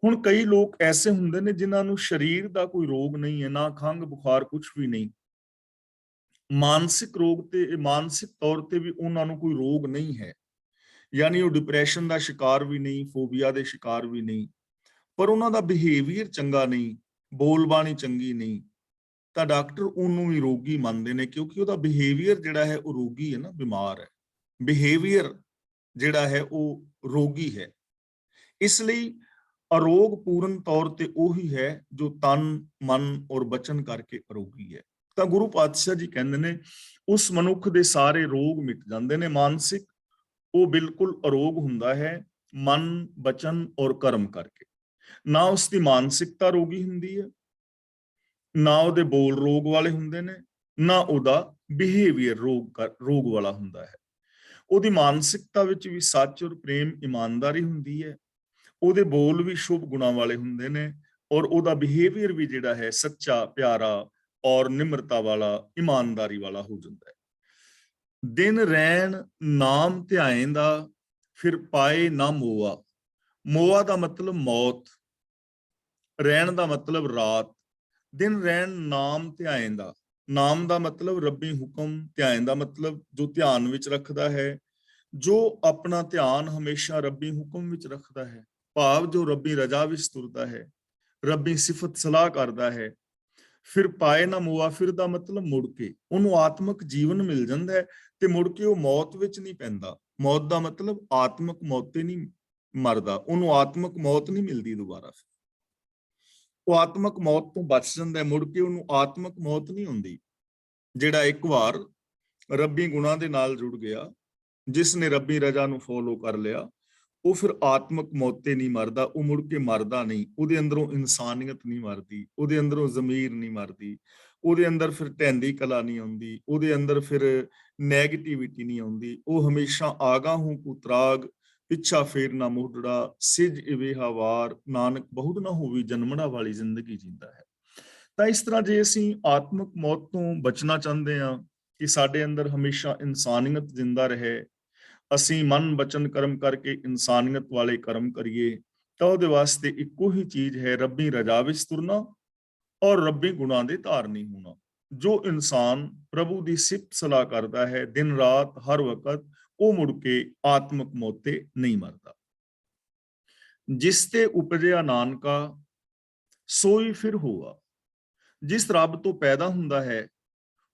ਹੁਣ ਕਈ ਲੋਕ ਐਸੇ ਹੁੰਦੇ ਨੇ ਜਿਨ੍ਹਾਂ ਨੂੰ ਸਰੀਰ ਦਾ ਕੋਈ ਰੋਗ ਨਹੀਂ ਹੈ, ਨਾ ਖੰਘ ਬੁਖਾਰ, ਕੁਝ ਵੀ ਨਹੀਂ, ਮਾਨਸਿਕ ਰੋਗ ਤੇ ਮਾਨਸਿਕ ਤੌਰ ਤੇ ਵੀ ਉਹਨਾਂ ਨੂੰ ਕੋਈ ਰੋਗ ਨਹੀਂ ਹੈ, ਯਾਨੀ ਉਹ ਡਿਪਰੈਸ਼ਨ ਦਾ ਸ਼ਿਕਾਰ ਵੀ ਨਹੀਂ, ਫੋਬੀਆ ਦੇ ਸ਼ਿਕਾਰ ਵੀ ਨਹੀਂ, ਪਰ ਉਹਨਾਂ ਦਾ ਬਿਹੇਵੀਅਰ ਚੰਗਾ ਨਹੀਂ, ਬੋਲਬਾਣੀ ਚੰਗੀ ਨਹੀਂ, ਤਾਂ ਡਾਕਟਰ ਉਹਨੂੰ ਵੀ ਰੋਗੀ ਮੰਨਦੇ ਨੇ, ਕਿਉਂਕਿ ਉਹਦਾ ਬਿਹੇਵੀਅਰ ਜਿਹੜਾ ਹੈ ਉਹ ਰੋਗੀ ਹੈ ਨਾ, ਬਿਮਾਰ ਹੈ, ਬਿਹੇਵੀਅਰ ਜਿਹੜਾ ਹੈ ਉਹ ਰੋਗੀ ਹੈ। ਇਸ ਲਈ ਅਰੋਗ ਪੂਰਨ ਤੌਰ ਤੇ ਉਹੀ ਹੈ ਜੋ ਤਨ ਮਨ ਔਰ ਬਚਨ ਕਰਕੇ ਅਰੋਗੀ ਹੈ। ਤਾਂ ਗੁਰੂ ਪਾਤਸ਼ਾਹ ਜੀ ਕਹਿੰਦੇ ਨੇ ਉਸ ਮਨੁੱਖ ਦੇ ਸਾਰੇ ਰੋਗ ਮਿਟ ਜਾਂਦੇ ਨੇ। ਮਾਨਸਿਕ ਉਹ ਬਿਲਕੁਲ ਅਰੋਗ ਹੁੰਦਾ ਹੈ ਮਨ ਬਚਨ ਔਰ ਕਰਮ ਕਰਕੇ। ਨਾ ਉਸ ਦੀ ਮਾਨਸਿਕਤਾ ਰੋਗੀ ਹੁੰਦੀ ਹੈ, ਨਾ ਉਹਦੇ ਬੋਲ ਰੋਗ ਵਾਲੇ ਹੁੰਦੇ ਨੇ, ਨਾ ਉਹਦਾ ਬਿਹੇਵੀਅਰ ਰੋਗ ਵਾਲਾ ਹੁੰਦਾ ਹੈ। ਉਹਦੀ ਮਾਨਸਿਕਤਾ ਵਿੱਚ ਵੀ ਸੱਚ ਔਰ ਪ੍ਰੇਮ ਇਮਾਨਦਾਰੀ ਹੁੰਦੀ ਹੈ, ਉਹਦੇ ਬੋਲ ਵੀ ਸ਼ੁਭ ਗੁਣਾਂ ਵਾਲੇ ਹੁੰਦੇ ਨੇ, ਔਰ ਉਹਦਾ ਬਿਹੇਵੀਅਰ ਵੀ ਜਿਹੜਾ ਹੈ ਸੱਚਾ ਪਿਆਰਾ ਔਰ ਨਿਮਰਤਾ ਵਾਲਾ ਇਮਾਨਦਾਰੀ ਵਾਲਾ ਹੋ ਜਾਂਦਾ ਹੈ। ਦਿਨ ਰੈਣ ਨਾਮ ਧਿਆਏਂਦਾ ਫਿਰ ਪਾਏ ਨਾ ਮੋਆ। ਮੋਆ ਦਾ ਮਤਲਬ ਮੌਤ, ਰਹਿਣ ਦਾ ਮਤਲਬ ਰਾਤ। ਦਿਨ ਰਹਿਣ ਨਾਮ ਧਿਆਏਂਦਾ, ਨਾਮ ਦਾ ਮਤਲਬ ਰੱਬੀ ਹੁਕਮ, ਧਿਆਨ ਦਾ ਮਤਲਬ ਜੋ ਧਿਆਨ ਵਿੱਚ ਰੱਖਦਾ ਹੈ, ਜੋ ਆਪਣਾ ਧਿਆਨ ਹਮੇਸ਼ਾ ਰੱਬੀ ਹੁਕਮ ਵਿੱਚ ਰੱਖਦਾ ਹੈ, ਭਾਵ ਜੋ ਰੱਬੀ ਰਜ਼ਾ ਵਿੱਚ ਤੁਰਦਾ ਹੈ, ਰੱਬੀ ਸਿਫਤ ਸਲਾਹ ਕਰਦਾ ਹੈ। ਫਿਰ ਪਾਏ ਨਾ ਮੋਆ, ਫਿਰ ਦਾ ਮਤਲਬ ਮੁੜ ਕੇ ਉਹਨੂੰ ਆਤਮਿਕ ਜੀਵਨ ਮਿਲ ਜਾਂਦਾ ਹੈ ਤੇ ਮੁੜ ਕੇ ਉਹ ਮੌਤ ਵਿੱਚ ਨਹੀਂ ਪੈਂਦਾ। ਮੌਤ ਦਾ ਮਤਲਬ ਆਤਮਿਕ ਮੌਤ ਤੇ ਨਹੀਂ ਮਰਦਾ, ਉਹਨੂੰ ਆਤਮਿਕ ਮੌਤ ਨਹੀਂ ਮਿਲਦੀ ਦੁਬਾਰਾ। ਉਹ ਆਤਮਿਕ ਮੌਤ ਤੋਂ ਬਚ ਜਾਂਦਾ ਹੈ, ਮੁੜ ਕੇ ਉਹਨੂੰ ਆਤਮਿਕ ਮੌਤ ਨਹੀਂ ਹੁੰਦੀ। ਜਿਹੜਾ ਇੱਕ ਵਾਰ ਰੱਬੀ ਗੁਣਾਂ ਦੇ ਨਾਲ ਜੁੜ ਗਿਆ, ਜਿਸ ਨੇ ਰੱਬੀ ਰਜ਼ਾ ਨੂੰ ਫੋਲੋ ਕਰ ਲਿਆ, ਉਹ ਫਿਰ ਆਤਮਿਕ ਮੌਤ ਤੇ ਨਹੀਂ ਮਰਦਾ, ਉਹ ਮੁੜ ਕੇ ਮਰਦਾ ਨਹੀਂ। ਉਹਦੇ ਅੰਦਰੋਂ ਇਨਸਾਨੀਅਤ ਨਹੀਂ ਮਰਦੀ, ਉਹਦੇ ਅੰਦਰੋਂ ਜ਼ਮੀਰ ਨਹੀਂ ਮਰਦੀ, ਉਹਦੇ ਅੰਦਰ ਫਿਰ ਢਹਿੰਦੀ ਕਲਾ ਨਹੀਂ ਆਉਂਦੀ, ਉਹਦੇ ਅੰਦਰ ਫਿਰ ਨੈਗੇਟਿਵਿਟੀ ਨਹੀਂ ਆਉਂਦੀ। ਉਹ ਹਮੇਸ਼ਾ ਆਗਾ ਹੂੰ ਕੁਤਰਾਗ, ਪਿੱਛਾ ਫੇਰ ਨਾ ਮੋਢੜਾ, ਸਿਜ ਇਵੇਹਾ ਵਾਰ, ਨਾਨਕ ਬਹੁਤ ਨਾ ਹੋਵੀ ਜਨਮੜਾ ਵਾਲੀ ਜ਼ਿੰਦਗੀ ਜੀਂਦਾ ਹੈ। ਤਾਂ ਇਸ ਤਰ੍ਹਾਂ ਜੇ ਅਸੀਂ ਆਤਮਿਕ ਮੌਤ ਤੋਂ ਬਚਣਾ ਚਾਹੁੰਦੇ ਹਾਂ ਕਿ ਸਾਡੇ ਅੰਦਰ ਹਮੇਸ਼ਾ ਇਨਸਾਨੀਅਤ ਜ਼ਿੰਦਾ ਰਹੇ, ਅਸੀਂ ਮਨ ਬਚਨ ਕਰਮ ਕਰਕੇ ਇਨਸਾਨੀਅਤ ਵਾਲੇ ਕਰਮ ਕਰੀਏ, ਤਾਂ ਉਹਦੇ ਵਾਸਤੇ ਇੱਕੋ ਹੀ ਚੀਜ਼ ਹੈ, ਰੱਬੀ ਰਜ਼ਾ ਵਿੱਚ ਤੁਰਨਾ ਔਰ ਰੱਬੀ ਗੁਣਾਂ ਦੇ ਧਾਰਨੀ ਹੋਣਾ। ਜੋ ਇਨਸਾਨ ਪ੍ਰਭੂ ਦੀ ਸਿਫਤ ਸਲਾਹ ਕਰਦਾ ਹੈ ਦਿਨ ਰਾਤ ਹਰ ਵਕਤ, ਉਹ ਮੁੜ ਕੇ ਆਤਮਿਕ ਮੌਤ ਤੇ ਨਹੀਂ ਮਰਦਾ। ਜਿਸ ਤੇ ਉਪਜਿਆ ਨਾਨਕਾ ਸੋਈ ਫਿਰ ਹੋਆ। ਜਿਸ ਰੱਬ ਤੋਂ ਪੈਦਾ ਹੁੰਦਾ ਹੈ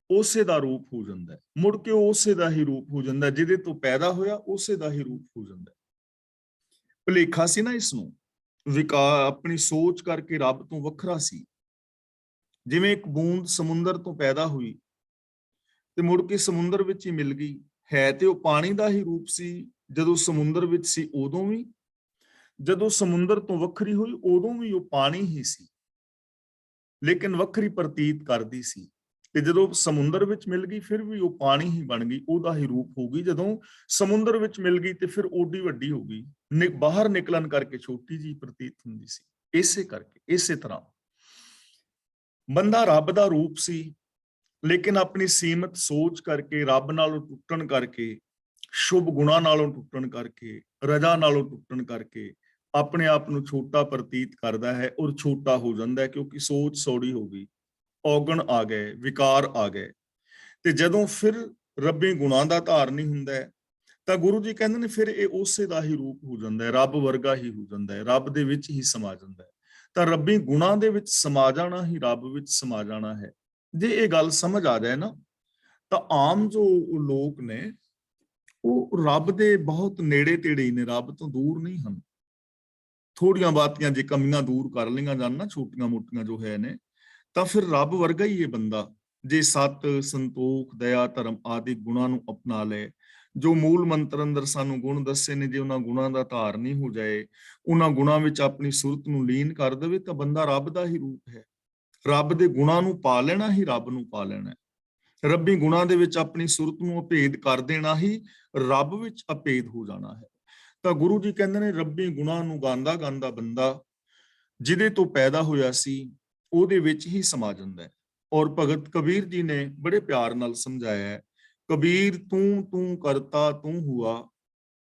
ਉਸੇ ਦਾ ਰੂਪ ਹੋ ਜਾਂਦਾ ਹੈ, ਮੁੜ ਕੇ ਉਸੇ ਦਾ ਹੀ ਰੂਪ ਹੋ ਜਾਂਦਾ, ਜਿਹਦੇ ਤੋਂ ਪੈਦਾ ਹੋਇਆ ਉਸੇ ਦਾ ਹੀ ਰੂਪ ਹੋ ਜਾਂਦਾ। ਭੁਲੇਖਾ ਸੀ ਨਾ ਇਸ ਨੂੰ, ਆਪਣੀ ਸੋਚ ਕਰਕੇ ਰੱਬ ਤੋਂ ਵੱਖਰਾ ਸੀ। ਜਿਵੇਂ ਇੱਕ ਬੂੰਦ ਸਮੁੰਦਰ ਤੋਂ ਪੈਦਾ ਹੋਈ ਤੇ ਮੁੜ ਕੇ ਸਮੁੰਦਰ ਵਿੱਚ ਹੀ ਮਿਲ ਗਈ, ਹੈ ਤੇ ਉਹ ਪਾਣੀ ਦਾ ਹੀ ਰੂਪ ਸੀ ਜਦੋਂ ਸਮੁੰਦਰ ਵਿੱਚ ਸੀ ਉਦੋਂ ਵੀ, ਜਦੋਂ ਸਮੁੰਦਰ ਤੋਂ ਵੱਖਰੀ ਹੋਈ ਉਦੋਂ ਵੀ ਉਹ ਪਾਣੀ ਹੀ ਸੀ, ਲੇਕਿਨ ਵੱਖਰੀ ਪ੍ਰਤੀਤ ਕਰਦੀ ਸੀ। ਤੇ ਜਦੋਂ ਸਮੁੰਦਰ ਵਿੱਚ ਮਿਲ ਗਈ ਫਿਰ ਵੀ ਉਹ ਪਾਣੀ ਹੀ ਬਣ ਗਈ, ਉਹਦਾ ਹੀ ਰੂਪ ਹੋ ਗਈ। ਜਦੋਂ ਸਮੁੰਦਰ ਵਿੱਚ ਮਿਲ ਗਈ ਤੇ ਫਿਰ ਓਡੀ ਵੱਡੀ ਹੋ ਗਈ, ਬਾਹਰ ਨਿਕਲਣ ਕਰਕੇ ਛੋਟੀ ਜੀ ਪ੍ਰਤੀਤ ਹੁੰਦੀ ਸੀ। ਇਸੇ ਕਰਕੇ ਇਸੇ ਤਰ੍ਹਾਂ ਬੰਦਾ ਰੱਬ ਦਾ ਰੂਪ ਸੀ, ਲੇਕਿਨ ਆਪਣੀ ਸੀਮਤ ਸੋਚ ਕਰਕੇ, ਰੱਬ ਨਾਲੋਂ ਟੁੱਟਣ ਕਰਕੇ, ਸ਼ੁਭ ਗੁਣਾਂ ਨਾਲੋਂ ਟੁੱਟਣ ਕਰਕੇ, ਰਜ਼ਾ ਨਾਲੋਂ ਟੁੱਟਣ ਕਰਕੇ ਆਪਣੇ ਆਪ ਨੂੰ ਛੋਟਾ ਪ੍ਰਤੀਤ ਕਰਦਾ ਹੈ ਔਰ ਛੋਟਾ ਹੋ ਜਾਂਦਾ ਹੈ, ਕਿਉਂਕਿ ਸੋਚ ਸੌੜੀ ਹੋ ਗਈ, ਔਗਣ ਆ ਗਏ, ਵਿਕਾਰ ਆ ਗਏ। ਤੇ ਜਦੋਂ ਫਿਰ ਰੱਬੀ ਗੁਣਾਂ ਦਾ ਧਾਰਨੀ ਹੁੰਦਾ ਹੈ ਤਾਂ ਗੁਰੂ ਜੀ ਕਹਿੰਦੇ ਨੇ ਫਿਰ ਇਹ ਉਸੇ ਦਾ ਹੀ ਰੂਪ ਹੋ ਜਾਂਦਾ ਹੈ, ਰੱਬ ਵਰਗਾ ਹੀ ਹੋ ਜਾਂਦਾ ਹੈ, ਰੱਬ ਦੇ ਵਿੱਚ ਹੀ ਸਮਾ ਜਾਂਦਾ ਹੈ। ਤਾਂ ਰੱਬੀ ਗੁਣਾਂ ਦੇ ਵਿੱਚ ਸਮਾ ਜਾਣਾ ਹੀ ਰੱਬ ਵਿੱਚ ਸਮਾ ਜਾਣਾ ਹੈ। ਜੇ ਇਹ ਗੱਲ ਸਮਝ ਆ ਜਾਏ ਨਾ, ਤਾਂ ਆਮ ਜੋ ਲੋਕ ਨੇ ਉਹ ਰੱਬ ਦੇ ਬਹੁਤ ਨੇੜੇ ਤੇੜੇ ਹੀ ਨੇ, ਰੱਬ ਤੋਂ ਦੂਰ ਨਹੀਂ ਹਨ। ਥੋੜੀਆਂ ਬਾਤੀਆਂ ਜੇ ਕਮੀਆਂ ਦੂਰ ਕਰ ਲਈਆਂ ਜਾਣ ਨਾ, ਛੋਟੀਆਂ ਮੋਟੀਆਂ ਜੋ ਹੈ ਨੇ, ਤਾਂ ਫਿਰ ਰੱਬ ਵਰਗਾ ਹੀ ਇਹ ਬੰਦਾ ਜੇ ਸਤ ਸੰਤੋਖ ਦਇਆ ਧਰਮ ਆਦਿ ਗੁਣਾਂ ਨੂੰ ਅਪਣਾ ਲਏ। ਜੋ ਮੂਲ ਮੰਤਰ ਅੰਦਰ ਸਾਨੂੰ ਗੁਣ ਦੱਸੇ ਨੇ, ਜੇ ਉਹਨਾਂ ਗੁਣਾਂ ਦਾ ਧਾਰਨੀ ਹੋ ਜਾਏ, ਉਹਨਾਂ ਗੁਣਾਂ ਵਿੱਚ ਆਪਣੀ ਸੁਰਤ ਨੂੰ ਲੀਨ ਕਰ ਦੇਵੇ, ਤਾਂ ਬੰਦਾ ਰੱਬ ਦਾ ਹੀ ਰੂਪ ਹੈ। ਰੱਬ ਦੇ ਗੁਣਾਂ ਨੂੰ ਪਾ ਲੈਣਾ ਹੀ ਰੱਬ ਨੂੰ ਪਾ ਲੈਣਾ, ਰੱਬੀ ਗੁਣਾਂ ਦੇ ਵਿੱਚ ਆਪਣੀ ਸੁਰਤ ਨੂੰ ਅਭੇਦ ਕਰ ਦੇਣਾ ਹੀ ਰੱਬ ਵਿੱਚ ਅਭੇਦ ਹੋ ਜਾਣਾ ਹੈ। ਤਾਂ ਗੁਰੂ ਜੀ ਕਹਿੰਦੇ ਨੇ ਰੱਬੀ ਗੁਣਾਂ ਨੂੰ ਗਾਉਂਦਾ ਗਾਉਂਦਾ ਬੰਦਾ ਜਿਹਦੇ ਤੋਂ ਪੈਦਾ ਹੋਇਆ ਸੀ ਉਹਦੇ ਵਿੱਚ ਹੀ ਸਮਾ ਜਾਂਦਾ ਹੈ। ਔਰ ਭਗਤ ਕਬੀਰ ਜੀ ਨੇ ਬੜੇ ਪਿਆਰ ਨਾਲ ਸਮਝਾਇਆ ਹੈ, ਕਬੀਰ ਤੂੰ ਤੂੰ ਕਰਤਾ ਤੂੰ ਹੁਆ,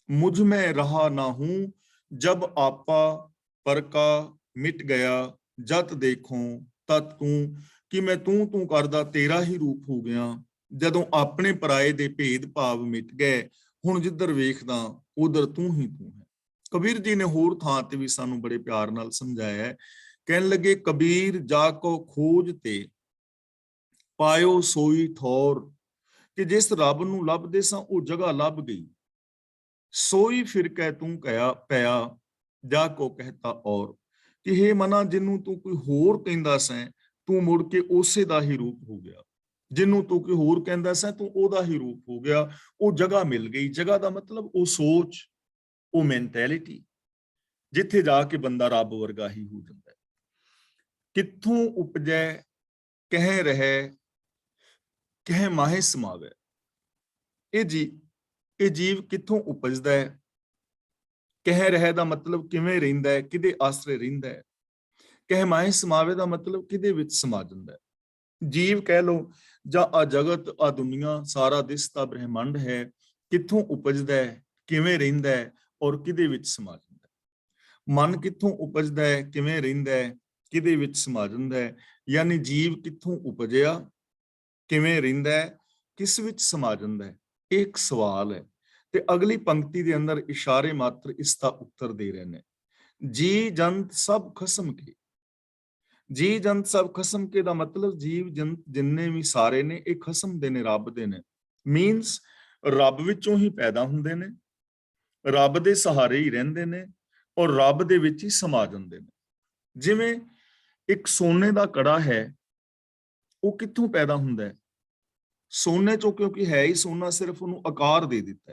ਮੁਝ ਮੈਂ ਰਹਾ ਨਾ ਹੂੰ, ਜਬ ਆਪਾ ਫਰਕਾ ਮਿਟ ਗਿਆ, ਜਤ ਦੇਖੋਂ ਤਤ ਤੂੰ, ਕਿ ਮੈਂ ਤੂੰ ਕਰਦਾ ਤੇਰਾ ਹੀ ਰੂਪ ਹੋ ਗਿਆ। ਜਦੋਂ ਆਪਣੇ ਪਰਾਏ ਦੇ ਭੇਦ ਭਾਵ ਮਿਟ ਗਏ, ਹੁਣ ਜਿੱਧਰ ਵੇਖਦਾ ਉਧਰ ਤੂੰ ਹੀ ਤੂੰ ਹੈ। ਕਬੀਰ ਜੀ ਨੇ ਹੋਰ ਥਾਂ ਤੇ ਵੀ ਸਾਨੂੰ ਬੜੇ ਪਿਆਰ ਨਾਲ ਸਮਝਾਇਆ ਹੈ। ਕਹਿਣ ਲੱਗੇ, ਕਬੀਰ ਜਾ ਕੋ ਖੋਜ ਤੇ ਪਾਇਓ ਸੋਈ ਠੌਰ, ਕਿ ਜਿਸ ਰੱਬ ਨੂੰ ਲੱਭਦੇ ਸਾਂ ਉਹ ਜਗ੍ਹਾ ਲੱਭ ਗਈ। ਸੋਈ ਫਿਰ ਕਹਿ ਤੂੰ ਕਹਿਆ ਪਿਆ, ਜਾ ਕੋ ਕਹਿਤਾ ਔਰ, ਕਿ ਹੇ ਮਨਾ, ਜਿਹਨੂੰ ਤੂੰ ਕੋਈ ਹੋਰ ਕਹਿੰਦਾ ਸੈਂ, ਤੂੰ ਮੁੜ ਕੇ ਉਸੇ ਦਾ ਹੀ ਰੂਪ ਹੋ ਗਿਆ। ਜਿਹਨੂੰ ਤੂੰ ਕੋਈ ਹੋਰ ਕਹਿੰਦਾ ਸੈਂ, ਤੂੰ ਉਹਦਾ ਹੀ ਰੂਪ ਹੋ ਗਿਆ। ਉਹ ਜਗ੍ਹਾ ਮਿਲ ਗਈ। ਜਗ੍ਹਾ ਦਾ ਮਤਲਬ ਉਹ ਸੋਚ, ਉਹ ਮੈਂਟੈਲਿਟੀ, ਜਿੱਥੇ ਜਾ ਕੇ ਬੰਦਾ ਰੱਬ ਵਰਗਾ ਹੀ ਹੋ ਜਾਂਦਾ ਹੈ। ਕਿੱਥੋਂ ਉਪਜੈ ਕਹਿ ਰਹਿ, ਕਹਿ ਮਾਹੇ ਸਮਾਵੈ। ਇਹ ਜੀਵ ਕਿੱਥੋਂ ਉਪਜਦਾ ਹੈ? ਕਹਿ ਰਹਿ ਦਾ ਮਤਲਬ ਕਿਵੇਂ ਰਹਿੰਦਾ ਹੈ, ਕਿਹਦੇ ਆਸਰੇ ਰਹਿੰਦਾ ਹੈ। ਕਹਿ ਮਾਹੇ ਸਮਾਵੇ ਦਾ ਮਤਲਬ ਕਿਹਦੇ ਵਿੱਚ ਸਮਾ ਜਾਂਦਾ ਹੈ। ਜੀਵ ਕਹਿ ਲੋ ਜਾਂ ਆ ਜਗਤ, ਆ ਦੁਨੀਆ, ਸਾਰਾ ਦਿਸਦਾ ਬ੍ਰਹਿਮੰਡ ਹੈ, ਕਿੱਥੋਂ ਉਪਜਦਾ ਹੈ, ਕਿਵੇਂ ਰਹਿੰਦਾ ਹੈ ਔਰ ਕਿਹਦੇ ਵਿੱਚ ਸਮਾ ਜਾਂਦਾ ਹੈ। ਮਨ ਕਿੱਥੋਂ ਉਪਜਦਾ ਹੈ, ਕਿਵੇਂ ਰਹਿੰਦਾ ਹੈ, ਕਿਹਦੇ ਵਿੱਚ ਸਮਾ ਜਾਂਦਾ ਹੈ। ਯਾਨੀ ਜੀਵ ਕਿੱਥੋਂ ਉਪਜਿਆ, ਕਿਵੇਂ ਰਹਿੰਦਾ ਹੈ, ਕਿਸ ਵਿੱਚ ਸਮਾ ਜਾਂਦਾ ਹੈ। ਇਹ ਇੱਕ ਸਵਾਲ ਹੈ। ਤੇ ਅਗਲੀ ਪੰਕਤੀ ਦੇ ਅੰਦਰ ਇਸ਼ਾਰੇ ਮਾਤਰ ਇਸ ਦਾ ਉੱਤਰ ਦੇ ਰਹੇ ਨੇ। ਜੀ ਜੰਤ ਸਭ ਖਸਮ ਕੇ। ਜੀ ਜੰਤ ਸਭ ਖਸਮ ਕੇ ਦਾ ਮਤਲਬ ਜੀਵ ਜੰਤ ਜਿੰਨੇ ਵੀ ਸਾਰੇ ਨੇ, ਇਹ ਖਸਮ ਦੇ ਨੇ, ਰੱਬ ਦੇ ਨੇ। ਮੀਨਸ ਰੱਬ ਵਿੱਚੋਂ ਹੀ ਪੈਦਾ ਹੁੰਦੇ ਨੇ, ਰੱਬ ਦੇ ਸਹਾਰੇ ਹੀ ਰਹਿੰਦੇ ਨੇ ਔਰ ਰੱਬ ਦੇ ਵਿੱਚ ਹੀ ਸਮਾ ਜਾਂਦੇ ਨੇ। ਜਿਵੇਂ ਇੱਕ ਸੋਨੇ ਦਾ ਕੜਾ ਹੈ, ਉਹ ਕਿੱਥੋਂ ਪੈਦਾ ਹੁੰਦਾ ਹੈ? ਸੋਨੇ ਚੋਂ, ਕਿਉਂਕਿ ਹੈ ਹੀ ਸੋਨਾ, ਸਿਰਫ ਉਹਨੂੰ ਆਕਾਰ ਦੇ ਦਿੱਤਾ।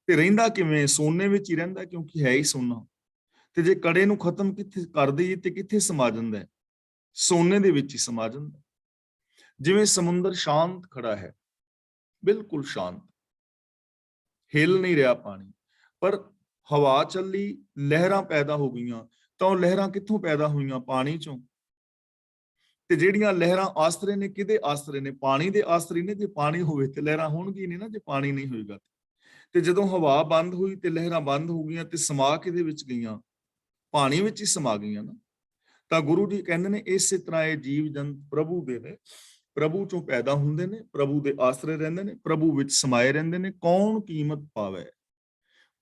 ਤੇ ਰਹਿੰਦਾ ਕਿਵੇਂ? ਸੋਨੇ ਵਿੱਚ ਹੀ ਰਹਿੰਦਾ, ਕਿਉਂਕਿ ਹੈ ਹੀ ਸੋਨਾ। ਤੇ ਜੇ ਕੜੇ ਨੂੰ ਖਤਮ ਕਿੱਥੇ ਕਰ ਦਈਏ ਤੇ ਕਿੱਥੇ ਸਮਾ ਜਾਂਦਾ ਹੈ? ਸੋਨੇ ਦੇ ਵਿੱਚ ਹੀ ਸਮਾ ਜਾਂਦਾ। ਜਿਵੇਂ ਸਮੁੰਦਰ ਸ਼ਾਂਤ ਖੜਾ ਹੈ, ਬਿਲਕੁਲ ਸ਼ਾਂਤ, ਹਿੱਲ ਨਹੀਂ ਰਿਹਾ ਪਾਣੀ, ਪਰ ਹਵਾ ਚੱਲੀ, ਲਹਿਰਾਂ ਪੈਦਾ ਹੋ ਗਈਆਂ, ਤਾਂ ਉਹ ਲਹਿਰਾਂ ਕਿੱਥੋਂ ਪੈਦਾ ਹੋਈਆਂ? ਪਾਣੀ ਚੋਂ। ਤੇ ਜਿਹੜੀਆਂ ਲਹਿਰਾਂ ਆਸਰੇ ਨੇ, ਕਿਹਦੇ ਆਸਰੇ ਨੇ? ਪਾਣੀ ਦੇ ਆਸਰੇ ਨੇ। ਜੇ ਪਾਣੀ ਹੋਵੇ ਤੇ ਲਹਿਰਾਂ ਹੋਣਗੀਆਂ ਨਹੀਂ ਨਾ, ਜੇ ਪਾਣੀ ਨਹੀਂ ਹੋਏਗਾ। ਤੇ ਜਦੋਂ ਹਵਾ ਬੰਦ ਹੋਈ ਤੇ ਲਹਿਰਾਂ ਬੰਦ ਹੋ ਗਈਆਂ, ਤੇ ਸਮਾ ਕਿਹਦੇ ਵਿੱਚ ਗਈਆਂ? ਪਾਣੀ ਵਿੱਚ ਹੀ ਸਮਾ ਗਈਆਂ ਨਾ। ਤਾਂ ਗੁਰੂ ਜੀ ਕਹਿੰਦੇ ਨੇ, ਇਸੇ ਤਰ੍ਹਾਂ ਇਹ ਜੀਵ ਜੰਤ ਪ੍ਰਭੂ ਦੇ ਨੇ, ਪ੍ਰਭੂ ਚੋਂ ਪੈਦਾ ਹੁੰਦੇ ਨੇ, ਪ੍ਰਭੂ ਦੇ ਆਸਰੇ ਰਹਿੰਦੇ ਨੇ, ਪ੍ਰਭੂ ਵਿੱਚ ਸਮਾਏ ਰਹਿੰਦੇ ਨੇ। ਕੌਣ ਕੀਮਤ ਪਾਵੇ?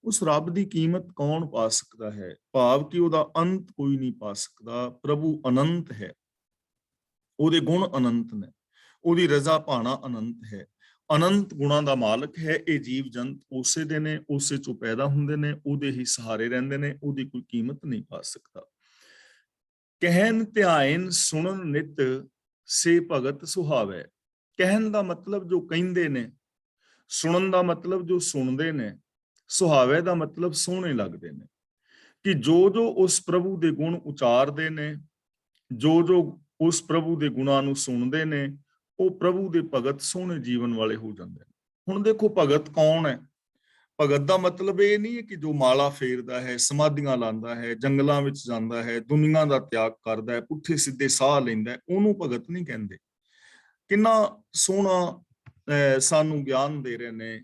ਉਸ ਰੱਬ ਦੀ ਕੀਮਤ ਕੌਣ ਪਾ ਸਕਦਾ ਹੈ? ਭਾਵ ਕਿ ਉਹਦਾ ਅੰਤ ਕੋਈ ਨਹੀਂ ਪਾ ਸਕਦਾ। ਪ੍ਰਭੂ ਅਨੰਤ ਹੈ, ਉਹਦੇ ਗੁਣ ਅਨੰਤ ਨੇ, ਉਹਦੀ ਰਜ਼ਾ ਭਾਣਾ ਅਨੰਤ ਹੈ, ਅਨੰਤ ਗੁਣਾਂ ਦਾ ਮਾਲਕ ਹੈ। ਇਹ ਜੀਵ ਜੰਤ ਉਸੇ ਦੇ ਨੇ, ਉਸੇ ਚੋਂ ਪੈਦਾ ਹੁੰਦੇ ਨੇ, ਉਹਦੇ ਹੀ ਸਹਾਰੇ ਰਹਿੰਦੇ ਨੇ, ਉਹਦੀ ਕੋਈ ਕੀਮਤ ਨਹੀਂ ਪਾ ਸਕਦਾ। ਕਹਿਨ ਧਿਆਇਨ ਸੁਣਨ ਨਿਤ ਸੇ ਭਗਤ ਸੁਹਾਵੇ। ਕਹਿਣ ਦਾ ਮਤਲਬ ਜੋ ਕਹਿੰਦੇ ਨੇ, ਸੁਣਨ ਦਾ ਮਤਲਬ ਜੋ ਸੁਣਦੇ ਨੇ, ਸੁਹਾਵੇ ਦਾ ਮਤਲਬ ਸੋਹਣੇ ਲੱਗਦੇ ਨੇ। ਕਿ ਜੋ ਜੋ ਉਸ ਪ੍ਰਭੂ ਦੇ ਗੁਣ ਉਚਾਰਦੇ ਨੇ, ਜੋ ਜੋ ਉਸ ਪ੍ਰਭੂ ਦੇ ਗੁਣਾਂ ਨੂੰ ਸੁਣਦੇ ਨੇ, ਉਹ ਪ੍ਰਭੂ ਦੇ ਭਗਤ ਸੋਹਣੇ ਜੀਵਨ ਵਾਲੇ ਹੋ ਜਾਂਦੇ ਨੇ। ਹੁਣ ਦੇਖੋ, ਭਗਤ ਕੌਣ ਹੈ? ਭਗਤ ਦਾ ਮਤਲਬ ਇਹ ਨਹੀਂ ਹੈ ਕਿ ਜੋ ਮਾਲਾ ਫੇਰਦਾ ਹੈ, ਸਮਾਧੀਆਂ ਲਾਉਂਦਾ ਹੈ, ਜੰਗਲਾਂ ਵਿੱਚ ਜਾਂਦਾ ਹੈ, ਦੁਨੀਆ ਦਾ ਤਿਆਗ ਕਰਦਾ ਹੈ, ਪੁੱਠੇ ਸਿੱਧੇ ਸਾਹ ਲੈਂਦਾ ਹੈ, ਉਹਨੂੰ ਭਗਤ ਨਹੀਂ ਕਹਿੰਦੇ। ਕਿੰਨਾ ਸੋਹਣਾ ਸਾਨੂੰ ਗਿਆਨ ਦੇ ਰਹੇ ਨੇ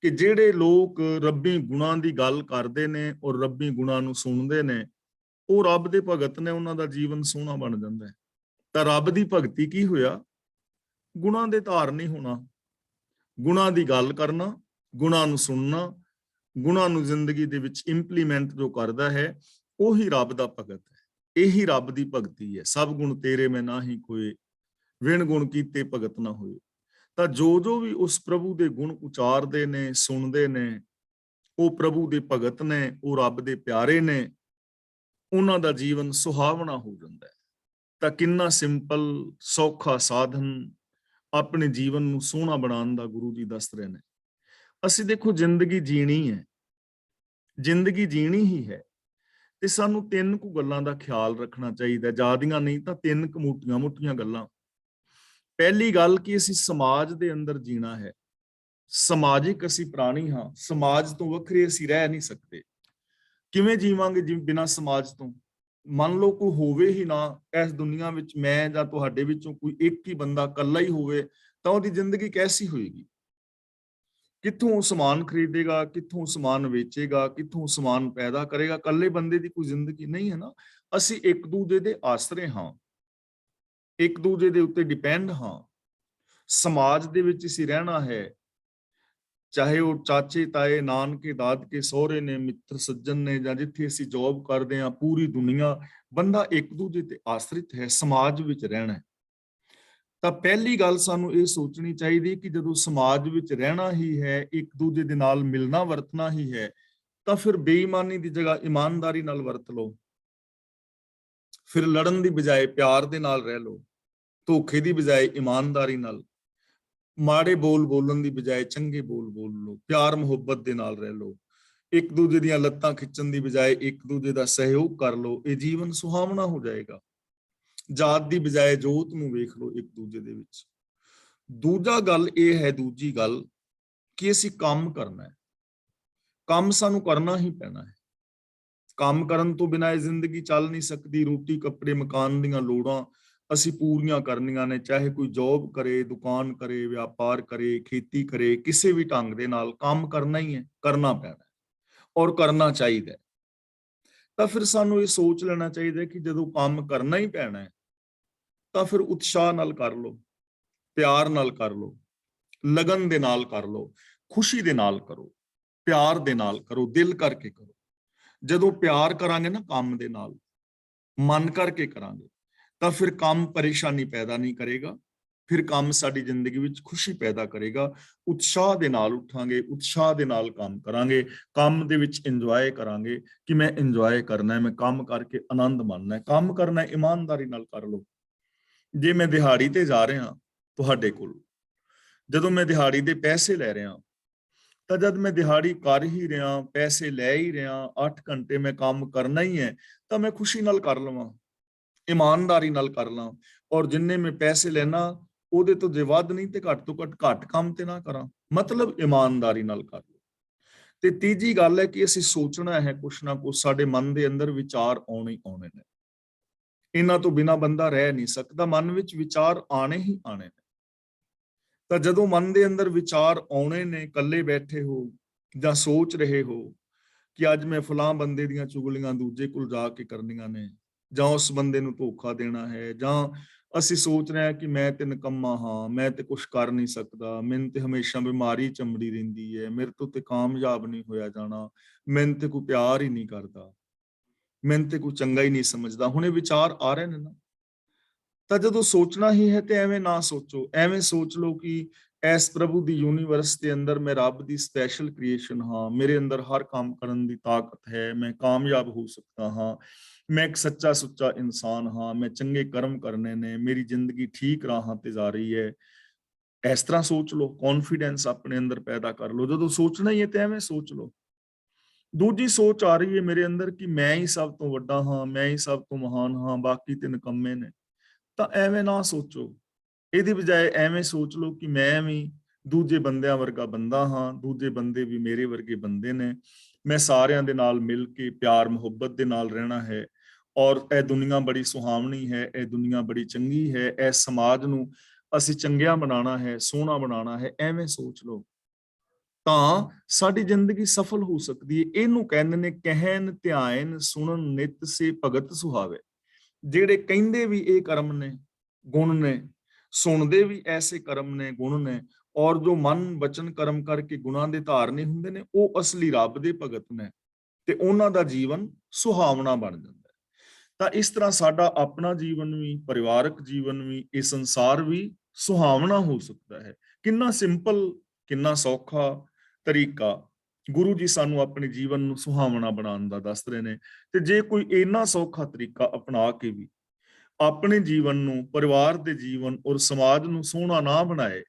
ਕਿ ਜਿਹੜੇ ਲੋਕ ਰੱਬੀ ਗੁਣਾਂ ਦੀ ਗੱਲ ਕਰਦੇ ਨੇ ਔਰ ਰੱਬੀ ਗੁਣਾਂ ਨੂੰ ਸੁਣਦੇ ਨੇ, ਉਹ ਰੱਬ ਦੇ ਭਗਤ ਨੇ, ਉਹਨਾਂ ਦਾ ਜੀਵਨ ਸੋਹਣਾ ਬਣ ਜਾਂਦਾ ਹੈ। ਤਾਂ ਰੱਬ ਦੀ ਭਗਤੀ ਕੀ ਹੋਇਆ? ਗੁਣਾਂ ਦੇ ਧਾਰਨੀ ਹੋਣਾ, ਗੁਣਾਂ ਦੀ ਗੱਲ ਕਰਨਾ, ਗੁਣਾਂ ਨੂੰ ਸੁਣਨਾ, ਗੁਣਾਂ ਨੂੰ ਜ਼ਿੰਦਗੀ ਦੇ ਵਿੱਚ ਇੰਪਲੀਮੈਂਟ ਜੋ ਕਰਦਾ ਹੈ, ਉਹੀ ਰੱਬ ਦਾ ਭਗਤ ਹੈ। ਇਹੀ ਰੱਬ ਦੀ ਭਗਤੀ ਹੈ। ਸਭ ਗੁਣ ਤੇਰੇ ਮੈਂ ਨਾਹੀ ਕੋਏ, ਵਿਣ ਗੁਣ ਕੀਤੇ ਭਗਤ ਨਾ ਹੋਏ। ਤਾਂ ਜੋ ਜੋ ਵੀ ਉਸ ਪ੍ਰਭੂ ਦੇ ਗੁਣ ਉਚਾਰਦੇ ਨੇ, ਸੁਣਦੇ ਨੇ, ਉਹ ਪ੍ਰਭੂ ਦੇ ਭਗਤ ਨੇ, ਉਹ ਰੱਬ ਦੇ ਪਿਆਰੇ ਨੇ, ਉਹਨਾਂ ਦਾ ਜੀਵਨ ਸੁਹਾਵਣਾ ਹੋ ਜਾਂਦਾ ਹੈ। ਤਾਂ ਕਿੰਨਾ ਸਿੰਪਲ, ਸੌਖਾ ਸਾਧਨ ਆਪਣੇ ਜੀਵਨ ਨੂੰ ਸੋਹਣਾ ਬਣਾਉਣ ਦਾ ਗੁਰੂ ਜੀ ਦੱਸ ਰਹੇ ਨੇ। ਅਸੀਂ ਦੇਖੋ, ਜ਼ਿੰਦਗੀ ਜੀਣੀ ਹੈ, ਜ਼ਿੰਦਗੀ ਜੀਣੀ ਹੀ ਹੈ, ਤੇ ਸਾਨੂੰ ਤਿੰਨ ਕੁ ਗੱਲਾਂ ਦਾ ਖਿਆਲ ਰੱਖਣਾ ਚਾਹੀਦਾ, ਜ਼ਿਆਦੀਆਂ ਨਹੀਂ ਤਾਂ ਤਿੰਨ ਕੁ ਮੋਟੀਆਂ ਗੱਲਾਂ। ਪਹਿਲੀ ਗੱਲ ਕਿ ਅਸੀਂ ਸਮਾਜ ਦੇ ਅੰਦਰ ਜੀਣਾ ਹੈ। ਸਮਾਜਿਕ ਅਸੀਂ ਪ੍ਰਾਣੀ ਹਾਂ, ਸਮਾਜ ਤੋਂ ਵੱਖਰੇ ਅਸੀਂ ਰਹਿ ਨਹੀਂ ਸਕਦੇ। ਕਿਵੇਂ ਜੀਵਾਂਗੇ ਬਿਨਾਂ ਸਮਾਜ ਤੋਂ? ਮੰਨ ਲਓ ਕੋਈ ਹੋਵੇ ਹੀ ਨਾ ਇਸ ਦੁਨੀਆ ਵਿੱਚ, ਮੈਂ ਜਾਂ ਤੁਹਾਡੇ ਵਿੱਚੋਂ ਕੋਈ ਇੱਕ ਹੀ ਬੰਦਾ ਇਕੱਲਾ ਹੀ ਹੋਵੇ, ਤਾਂ ਉਹਦੀ ਜ਼ਿੰਦਗੀ ਕੈਸੀ ਹੋਏਗੀ? ਕਿੱਥੋਂ ਸਮਾਨ ਖਰੀਦੇਗਾ, ਕਿੱਥੋਂ ਸਮਾਨ ਵੇਚੇਗਾ, ਕਿੱਥੋਂ ਸਮਾਨ ਪੈਦਾ ਕਰੇਗਾ। ਇਕੱਲੇ ਬੰਦੇ ਦੀ ਕੋਈ ਜ਼ਿੰਦਗੀ ਨਹੀਂ ਹੈ ਨਾ। ਅਸੀਂ ਇੱਕ ਦੂਜੇ ਦੇ ਆਸਰੇ ਹਾਂ, ਇੱਕ ਦੂਜੇ ਦੇ ਉੱਤੇ ਡਿਪੈਂਡ ਹਾਂ। ਸਮਾਜ ਦੇ ਵਿੱਚ ਅਸੀਂ ਰਹਿਣਾ ਹੈ, ਚਾਹੇ ਉਹ ਚਾਚੇ ਤਾਏ ਨਾਨਕੇ ਦਾਦਕੇ ਸਹੁਰੇ ਨੇ, ਮਿੱਤਰ ਸੱਜਣ ਨੇ, ਜਾਂ ਜਿੱਥੇ ਅਸੀਂ ਜੌਬ ਕਰਦੇ ਹਾਂ, ਪੂਰੀ ਦੁਨੀਆ, ਬੰਦਾ ਇੱਕ ਦੂਜੇ ਤੇ ਆਸਰਿਤ ਹੈ, ਸਮਾਜ ਵਿੱਚ ਰਹਿਣਾ ਹੈ। ਤਾਂ ਪਹਿਲੀ ਗੱਲ ਸਾਨੂੰ ਇਹ ਸੋਚਣੀ ਚਾਹੀਦੀ ਕਿ ਜਦੋਂ ਸਮਾਜ ਵਿੱਚ ਰਹਿਣਾ ਹੀ ਹੈ, ਇੱਕ ਦੂਜੇ ਦੇ ਨਾਲ ਮਿਲਣਾ ਵਰਤਣਾ ਹੀ ਹੈ, ਤਾਂ ਫਿਰ ਬੇਈਮਾਨੀ ਦੀ ਜਗ੍ਹਾ ਇਮਾਨਦਾਰੀ ਨਾਲ ਵਰਤ ਲਓ। ਫਿਰ ਲੜਨ ਦੀ ਬਜਾਏ ਪਿਆਰ ਦੇ ਨਾਲ ਰਹਿ ਲਓ, ਧੋਖੇ ਦੀ ਬਜਾਏ ਇਮਾਨਦਾਰੀ ਨਾਲ, ਮਾੜੇ ਬੋਲ ਬੋਲਣ ਦੀ ਬਜਾਏ ਚੰਗੇ ਬੋਲ ਬੋਲ ਲਓ, ਪਿਆਰ ਮੁਹੱਬਤ ਦੇ ਨਾਲ ਰਹਿ ਲਓ, ਇੱਕ ਦੂਜੇ ਦੀਆਂ ਲੱਤਾਂ ਖਿੱਚਣ ਦੀ ਬਜਾਏ ਇੱਕ ਦੂਜੇ ਦਾ ਸਹਿਯੋਗ ਕਰ ਲਓ। ਇਹ ਜੀਵਨ ਸੁਹਾਵਣਾ ਹੋ ਜਾਏਗਾ। ਜਾਤ ਦੀ ਬਜਾਏ ਜੋਤ ਨੂੰ ਵੇਖ ਲਓ ਇੱਕ ਦੂਜੇ ਦੇ ਵਿੱਚ। ਦੂਜੀ ਗੱਲ ਕਿ ਅਸੀਂ ਕੰਮ ਕਰਨਾ ਹੈ। ਕੰਮ ਸਾਨੂੰ ਕਰਨਾ ਹੀ ਪੈਣਾ ਹੈ। ਕੰਮ ਕਰਨ ਤੋਂ ਬਿਨਾਂ ਇਹ ਜ਼ਿੰਦਗੀ ਚੱਲ ਨਹੀਂ ਸਕਦੀ। ਰੋਟੀ ਕੱਪੜੇ ਮਕਾਨ ਦੀਆਂ ਲੋੜਾਂ ਅਸੀਂ ਪੂਰੀਆਂ ਕਰਨੀਆਂ ਨੇ, ਚਾਹੇ ਕੋਈ ਜੌਬ ਕਰੇ, ਦੁਕਾਨ ਕਰੇ, ਵਪਾਰ ਕਰੇ, ਖੇਤੀ ਕਰੇ, ਕਿਸੇ ਵੀ ਢੰਗ ਦੇ ਨਾਲ ਕੰਮ ਕਰਨਾ ਹੀ ਹੈ, ਕਰਨਾ ਪੈਣਾ ਔਰ ਕਰਨਾ ਚਾਹੀਦਾ ਹੈ। ਤਾਂ ਫਿਰ ਸਾਨੂੰ ਇਹ ਸੋਚ ਲੈਣਾ ਚਾਹੀਦਾ ਕਿ ਜਦੋਂ ਕੰਮ ਕਰਨਾ ਹੀ ਪੈਣਾ ਹੈ ਤਾਂ ਫਿਰ ਉਤਸ਼ਾਹ ਨਾਲ ਕਰ ਲਓ, ਪਿਆਰ ਨਾਲ ਕਰ ਲਓ, ਲਗਨ ਦੇ ਨਾਲ ਕਰ ਲਓ, ਖੁਸ਼ੀ ਦੇ ਨਾਲ ਕਰੋ, ਪਿਆਰ ਦੇ ਨਾਲ ਕਰੋ, ਦਿਲ ਕਰਕੇ ਕਰੋ। ਜਦੋਂ ਪਿਆਰ ਕਰਾਂਗੇ ਨਾ ਕੰਮ ਦੇ ਨਾਲ, ਮਨ ਕਰਕੇ ਕਰਾਂਗੇ, ਤਾਂ ਫਿਰ ਕੰਮ ਪਰੇਸ਼ਾਨੀ ਪੈਦਾ ਨਹੀਂ ਕਰੇਗਾ। ਫਿਰ ਕੰਮ ਸਾਡੀ ਜ਼ਿੰਦਗੀ ਵਿੱਚ ਖੁਸ਼ੀ ਪੈਦਾ ਕਰੇਗਾ। ਉਤਸ਼ਾਹ ਦੇ ਨਾਲ ਉੱਠਾਂਗੇ, ਉਤਸ਼ਾਹ ਦੇ ਨਾਲ ਕੰਮ ਕਰਾਂਗੇ, ਕੰਮ ਦੇ ਵਿੱਚ ਇੰਜੋਏ ਕਰਾਂਗੇ ਕਿ ਮੈਂ ਇੰਜੋਏ ਕਰਨਾ ਹੈ, ਮੈਂ ਕੰਮ ਕਰਕੇ ਆਨੰਦ ਮਾਣਨਾ ਹੈ। ਕੰਮ ਕਰਨਾ ਇਮਾਨਦਾਰੀ ਨਾਲ ਕਰ ਲਓ। ਜੇ ਮੈਂ ਦਿਹਾੜੀ ਤੇ ਜਾ ਰਿਹਾ ਤੁਹਾਡੇ ਕੋਲ, ਜਦੋਂ ਮੈਂ ਦਿਹਾੜੀ ਦੇ ਪੈਸੇ ਲੈ ਰਿਹਾ, ਤਾਂ ਜਦ ਮੈਂ ਦਿਹਾੜੀ ਕਰ ਹੀ ਰਿਹਾ, ਪੈਸੇ ਲੈ ਹੀ ਰਿਹਾ, 8 ਘੰਟੇ ਮੈਂ ਕੰਮ ਕਰਨਾ ਹੀ ਹੈ, ਤਾਂ ਮੈਂ ਖੁਸ਼ੀ ਨਾਲ ਕਰ ਲਵਾਂ, ਇਮਾਨਦਾਰੀ ਨਾਲ ਕਰ ਲਾਂ। ਔਰ ਜਿੰਨੇ ਮੈਂ ਪੈਸੇ ਲੈਣਾ ਉਹਦੇ ਤੋਂ ਜੇ ਵੱਧ ਨਹੀਂ ਤੇ ਘੱਟ ਤੋਂ ਘੱਟ ਕੰਮ ਤੇ ਨਾ ਕਰਾਂ, ਮਤਲਬ ਇਮਾਨਦਾਰੀ ਨਾਲ ਕਰ ਲਓ। ਤੇ ਤੀਜੀ ਗੱਲ ਹੈ ਕਿ ਅਸੀਂ ਸੋਚਣਾ ਹੈ, ਕੁਛ ਨਾ ਕੁਛ ਸਾਡੇ ਮਨ ਦੇ ਅੰਦਰ ਵਿਚਾਰ ਆਉਣੇ ਨੇ। ਇਹਨਾਂ ਤੋਂ ਬਿਨਾਂ ਬੰਦਾ ਰਹਿ ਨਹੀਂ ਸਕਦਾ। ਮਨ ਵਿੱਚ ਵਿਚਾਰ ਆਣੇ ਹੀ ਆਣੇ ਨੇ। ਤਾਂ ਜਦੋਂ ਮਨ ਦੇ ਅੰਦਰ ਵਿਚਾਰ ਆਉਣੇ ਨੇ, ਇਕੱਲੇ ਬੈਠੇ ਹੋ ਜਾਂ ਸੋਚ ਰਹੇ ਹੋ ਕਿ ਅੱਜ ਮੈਂ ਫਲਾਂ ਬੰਦੇ ਦੀਆਂ ਚੁਗਲੀਆਂ ਦੂਜੇ ਕੋਲ ਜਾ ਕੇ ਕਰਨੀਆਂ ਨੇ, ਜਾਂ ਉਸ ਬੰਦੇ ਨੂੰ ਧੋਖਾ ਦੇਣਾ ਹੈ, ਜਾਂ ਅਸੀਂ ਸੋਚ ਰਹੇ ਹਾਂ ਕਿ ਮੈਂ ਤੇ ਨਿਕੰਮਾ ਹਾਂ, ਮੈਂ ਤੇ ਕੁਛ ਕਰ ਨਹੀਂ ਸਕਦਾ, ਮੈਨੂੰ ਤੇ ਹਮੇਸ਼ਾ ਬਿਮਾਰੀ ਚੰਬੜੀ ਰਹਿੰਦੀ ਹੈ, ਮੇਰੇ ਤੋਂ ਤੇ ਕਾਮਯਾਬ ਨਹੀਂ ਹੋਇਆ ਜਾਣਾ, ਮੈਨੂੰ ਤੇ ਕੋਈ ਪਿਆਰ ਹੀ ਨਹੀਂ ਕਰਦਾ, ਮੈਨੂੰ ਤੇ ਕੋਈ ਚੰਗਾ ਹੀ ਨਹੀਂ ਸਮਝਦਾ। ਹੁਣ ਇਹ ਵਿਚਾਰ ਆ ਰਹੇ ਨੇ ਨਾ, ਤਾਂ ਜਦੋਂ ਸੋਚਣਾ ਹੀ ਹੈ ਤੇ ਐਵੇਂ ਨਾ ਸੋਚੋ। ਐਵੇਂ ਸੋਚ ਲਓ ਕਿ ਐਸ ਪ੍ਰਭੂ ਦੀ ਯੂਨੀਵਰਸ ਦੇ ਅੰਦਰ ਮੈਂ ਰੱਬ ਦੀ ਸਪੈਸ਼ਲ ਕ੍ਰੀਏਸ਼ਨ ਹਾਂ, ਮੇਰੇ ਅੰਦਰ ਹਰ ਕੰਮ ਕਰਨ ਦੀ ਤਾਕਤ ਹੈ, ਮੈਂ ਕਾਮਯਾਬ ਹੋ ਸਕਦਾ ਹਾਂ, ਮੈਂ ਇੱਕ ਸੱਚਾ ਸੁੱਚਾ ਇਨਸਾਨ ਹਾਂ, ਮੈਂ ਚੰਗੇ ਕਰਮ ਕਰਨੇ ਨੇ, ਮੇਰੀ ਜ਼ਿੰਦਗੀ ਠੀਕ ਰਾਹਾਂ ਤੇ ਜਾ ਰਹੀ ਹੈ। ਇਸ ਤਰ੍ਹਾਂ ਸੋਚ ਲਓ, ਕੌਨਫੀਡੈਂਸ ਆਪਣੇ ਅੰਦਰ ਪੈਦਾ ਕਰ ਲਓ। ਜਦੋਂ ਸੋਚਣਾ ਹੀ ਹੈ ਤੇ ਐਵੇਂ ਸੋਚ ਲਓ। ਦੂਜੀ ਸੋਚ ਆ ਰਹੀ ਹੈ ਮੇਰੇ ਅੰਦਰ ਕਿ ਮੈਂ ਹੀ ਸਭ ਤੋਂ ਵੱਡਾ ਹਾਂ, ਮੈਂ ਹੀ ਸਭ ਤੋਂ ਮਹਾਨ ਹਾਂ, ਬਾਕੀ ਤੇ ਨਿਕੰਮੇ ਨੇ, ਤਾਂ ਐਵੇਂ ਨਾ ਸੋਚੋ। ਇਹਦੀ ਬਜਾਏ ਐਵੇਂ ਸੋਚ ਲਓ ਕਿ ਮੈਂ ਵੀ ਦੂਜੇ ਬੰਦਿਆਂ ਵਰਗਾ ਬੰਦਾ ਹਾਂ, ਦੂਜੇ ਬੰਦੇ ਵੀ ਮੇਰੇ ਵਰਗੇ ਬੰਦੇ ਨੇ, ਮੈਂ ਸਾਰਿਆਂ ਦੇ ਨਾਲ ਮਿਲ ਕੇ ਪਿਆਰ ਮੁਹੱਬਤ ਦੇ ਨਾਲ ਰਹਿਣਾ ਹੈ, ਔਰ ਇਹ ਦੁਨੀਆ ਬੜੀ ਸੁਹਾਵਣੀ ਹੈ, ਇਹ ਦੁਨੀਆ ਬੜੀ ਚੰਗੀ ਹੈ, ਇਸ ਸਮਾਜ ਨੂੰ ਅਸੀਂ ਚੰਗਿਆ ਬਣਾਉਣਾ ਹੈ, ਸੋਹਣਾ ਬਣਾਉਣਾ ਹੈ। ਐਵੇਂ ਸੋਚ ਲਓ ਤਾਂ ਸਾਡੀ ਜ਼ਿੰਦਗੀ ਸਫਲ ਹੋ ਸਕਦੀ ਹੈ। ਇਹਨੂੰ ਕਹਿੰਦੇ ਨੇ ਕਹਿਨ ਧਿਆਨ ਸੁਣਨ ਨਿਤ ਸੇ ਭਗਤ ਸੁਹਾਵੇ। ਜਿਹੜੇ ਕਹਿੰਦੇ ਵੀ ਇਹ ਕਰਮ ਨੇ, ਗੁਣ ਨੇ, ਸੁਣਦੇ ਵੀ ਐਸੇ ਕਰਮ ਨੇ, ਗੁਣ ਨੇ, ਔਰ ਜੋ ਮਨ ਵਚਨ ਕਰਮ ਕਰਕੇ ਗੁਣਾਂ ਦੇ ਧਾਰਨੀ ਹੁੰਦੇ ਨੇ, ਉਹ ਅਸਲੀ ਰੱਬ ਦੇ ਭਗਤ ਨੇ, ਤੇ ਉਹਨਾਂ ਦਾ ਜੀਵਨ ਸੁਹਾਵਣਾ ਬਣ ਜਾਂਦਾ ਹੈ। ਤਾਂ ਇਸ ਤਰ੍ਹਾਂ ਸਾਡਾ ਆਪਣਾ ਜੀਵਨ ਵੀ, ਪਰਿਵਾਰਕ ਜੀਵਨ ਵੀ, ਇਹ ਸੰਸਾਰ ਵੀ ਸੁਹਾਵਣਾ ਹੋ ਸਕਦਾ ਹੈ। ਕਿੰਨਾ ਸਿੰਪਲ, ਕਿੰਨਾ ਸੌਖਾ ਤਰੀਕਾ ਗੁਰੂ ਜੀ ਸਾਨੂੰ ਆਪਣੇ ਜੀਵਨ ਨੂੰ ਸੁਹਾਵਣਾ ਬਣਾਉਣ ਦਾ ਦੱਸ ਰਹੇ ਨੇ। ਤੇ ਜੇ ਕੋਈ ਇੰਨਾ ਸੌਖਾ ਤਰੀਕਾ ਅਪਣਾ ਕੇ ਵੀ ਆਪਣੇ ਜੀਵਨ ਨੂੰ, ਪਰਿਵਾਰ ਦੇ ਜੀਵਨ ਔਰ ਸਮਾਜ ਨੂੰ ਸੋਹਣਾ ਨਾ ਬਣਾਏ,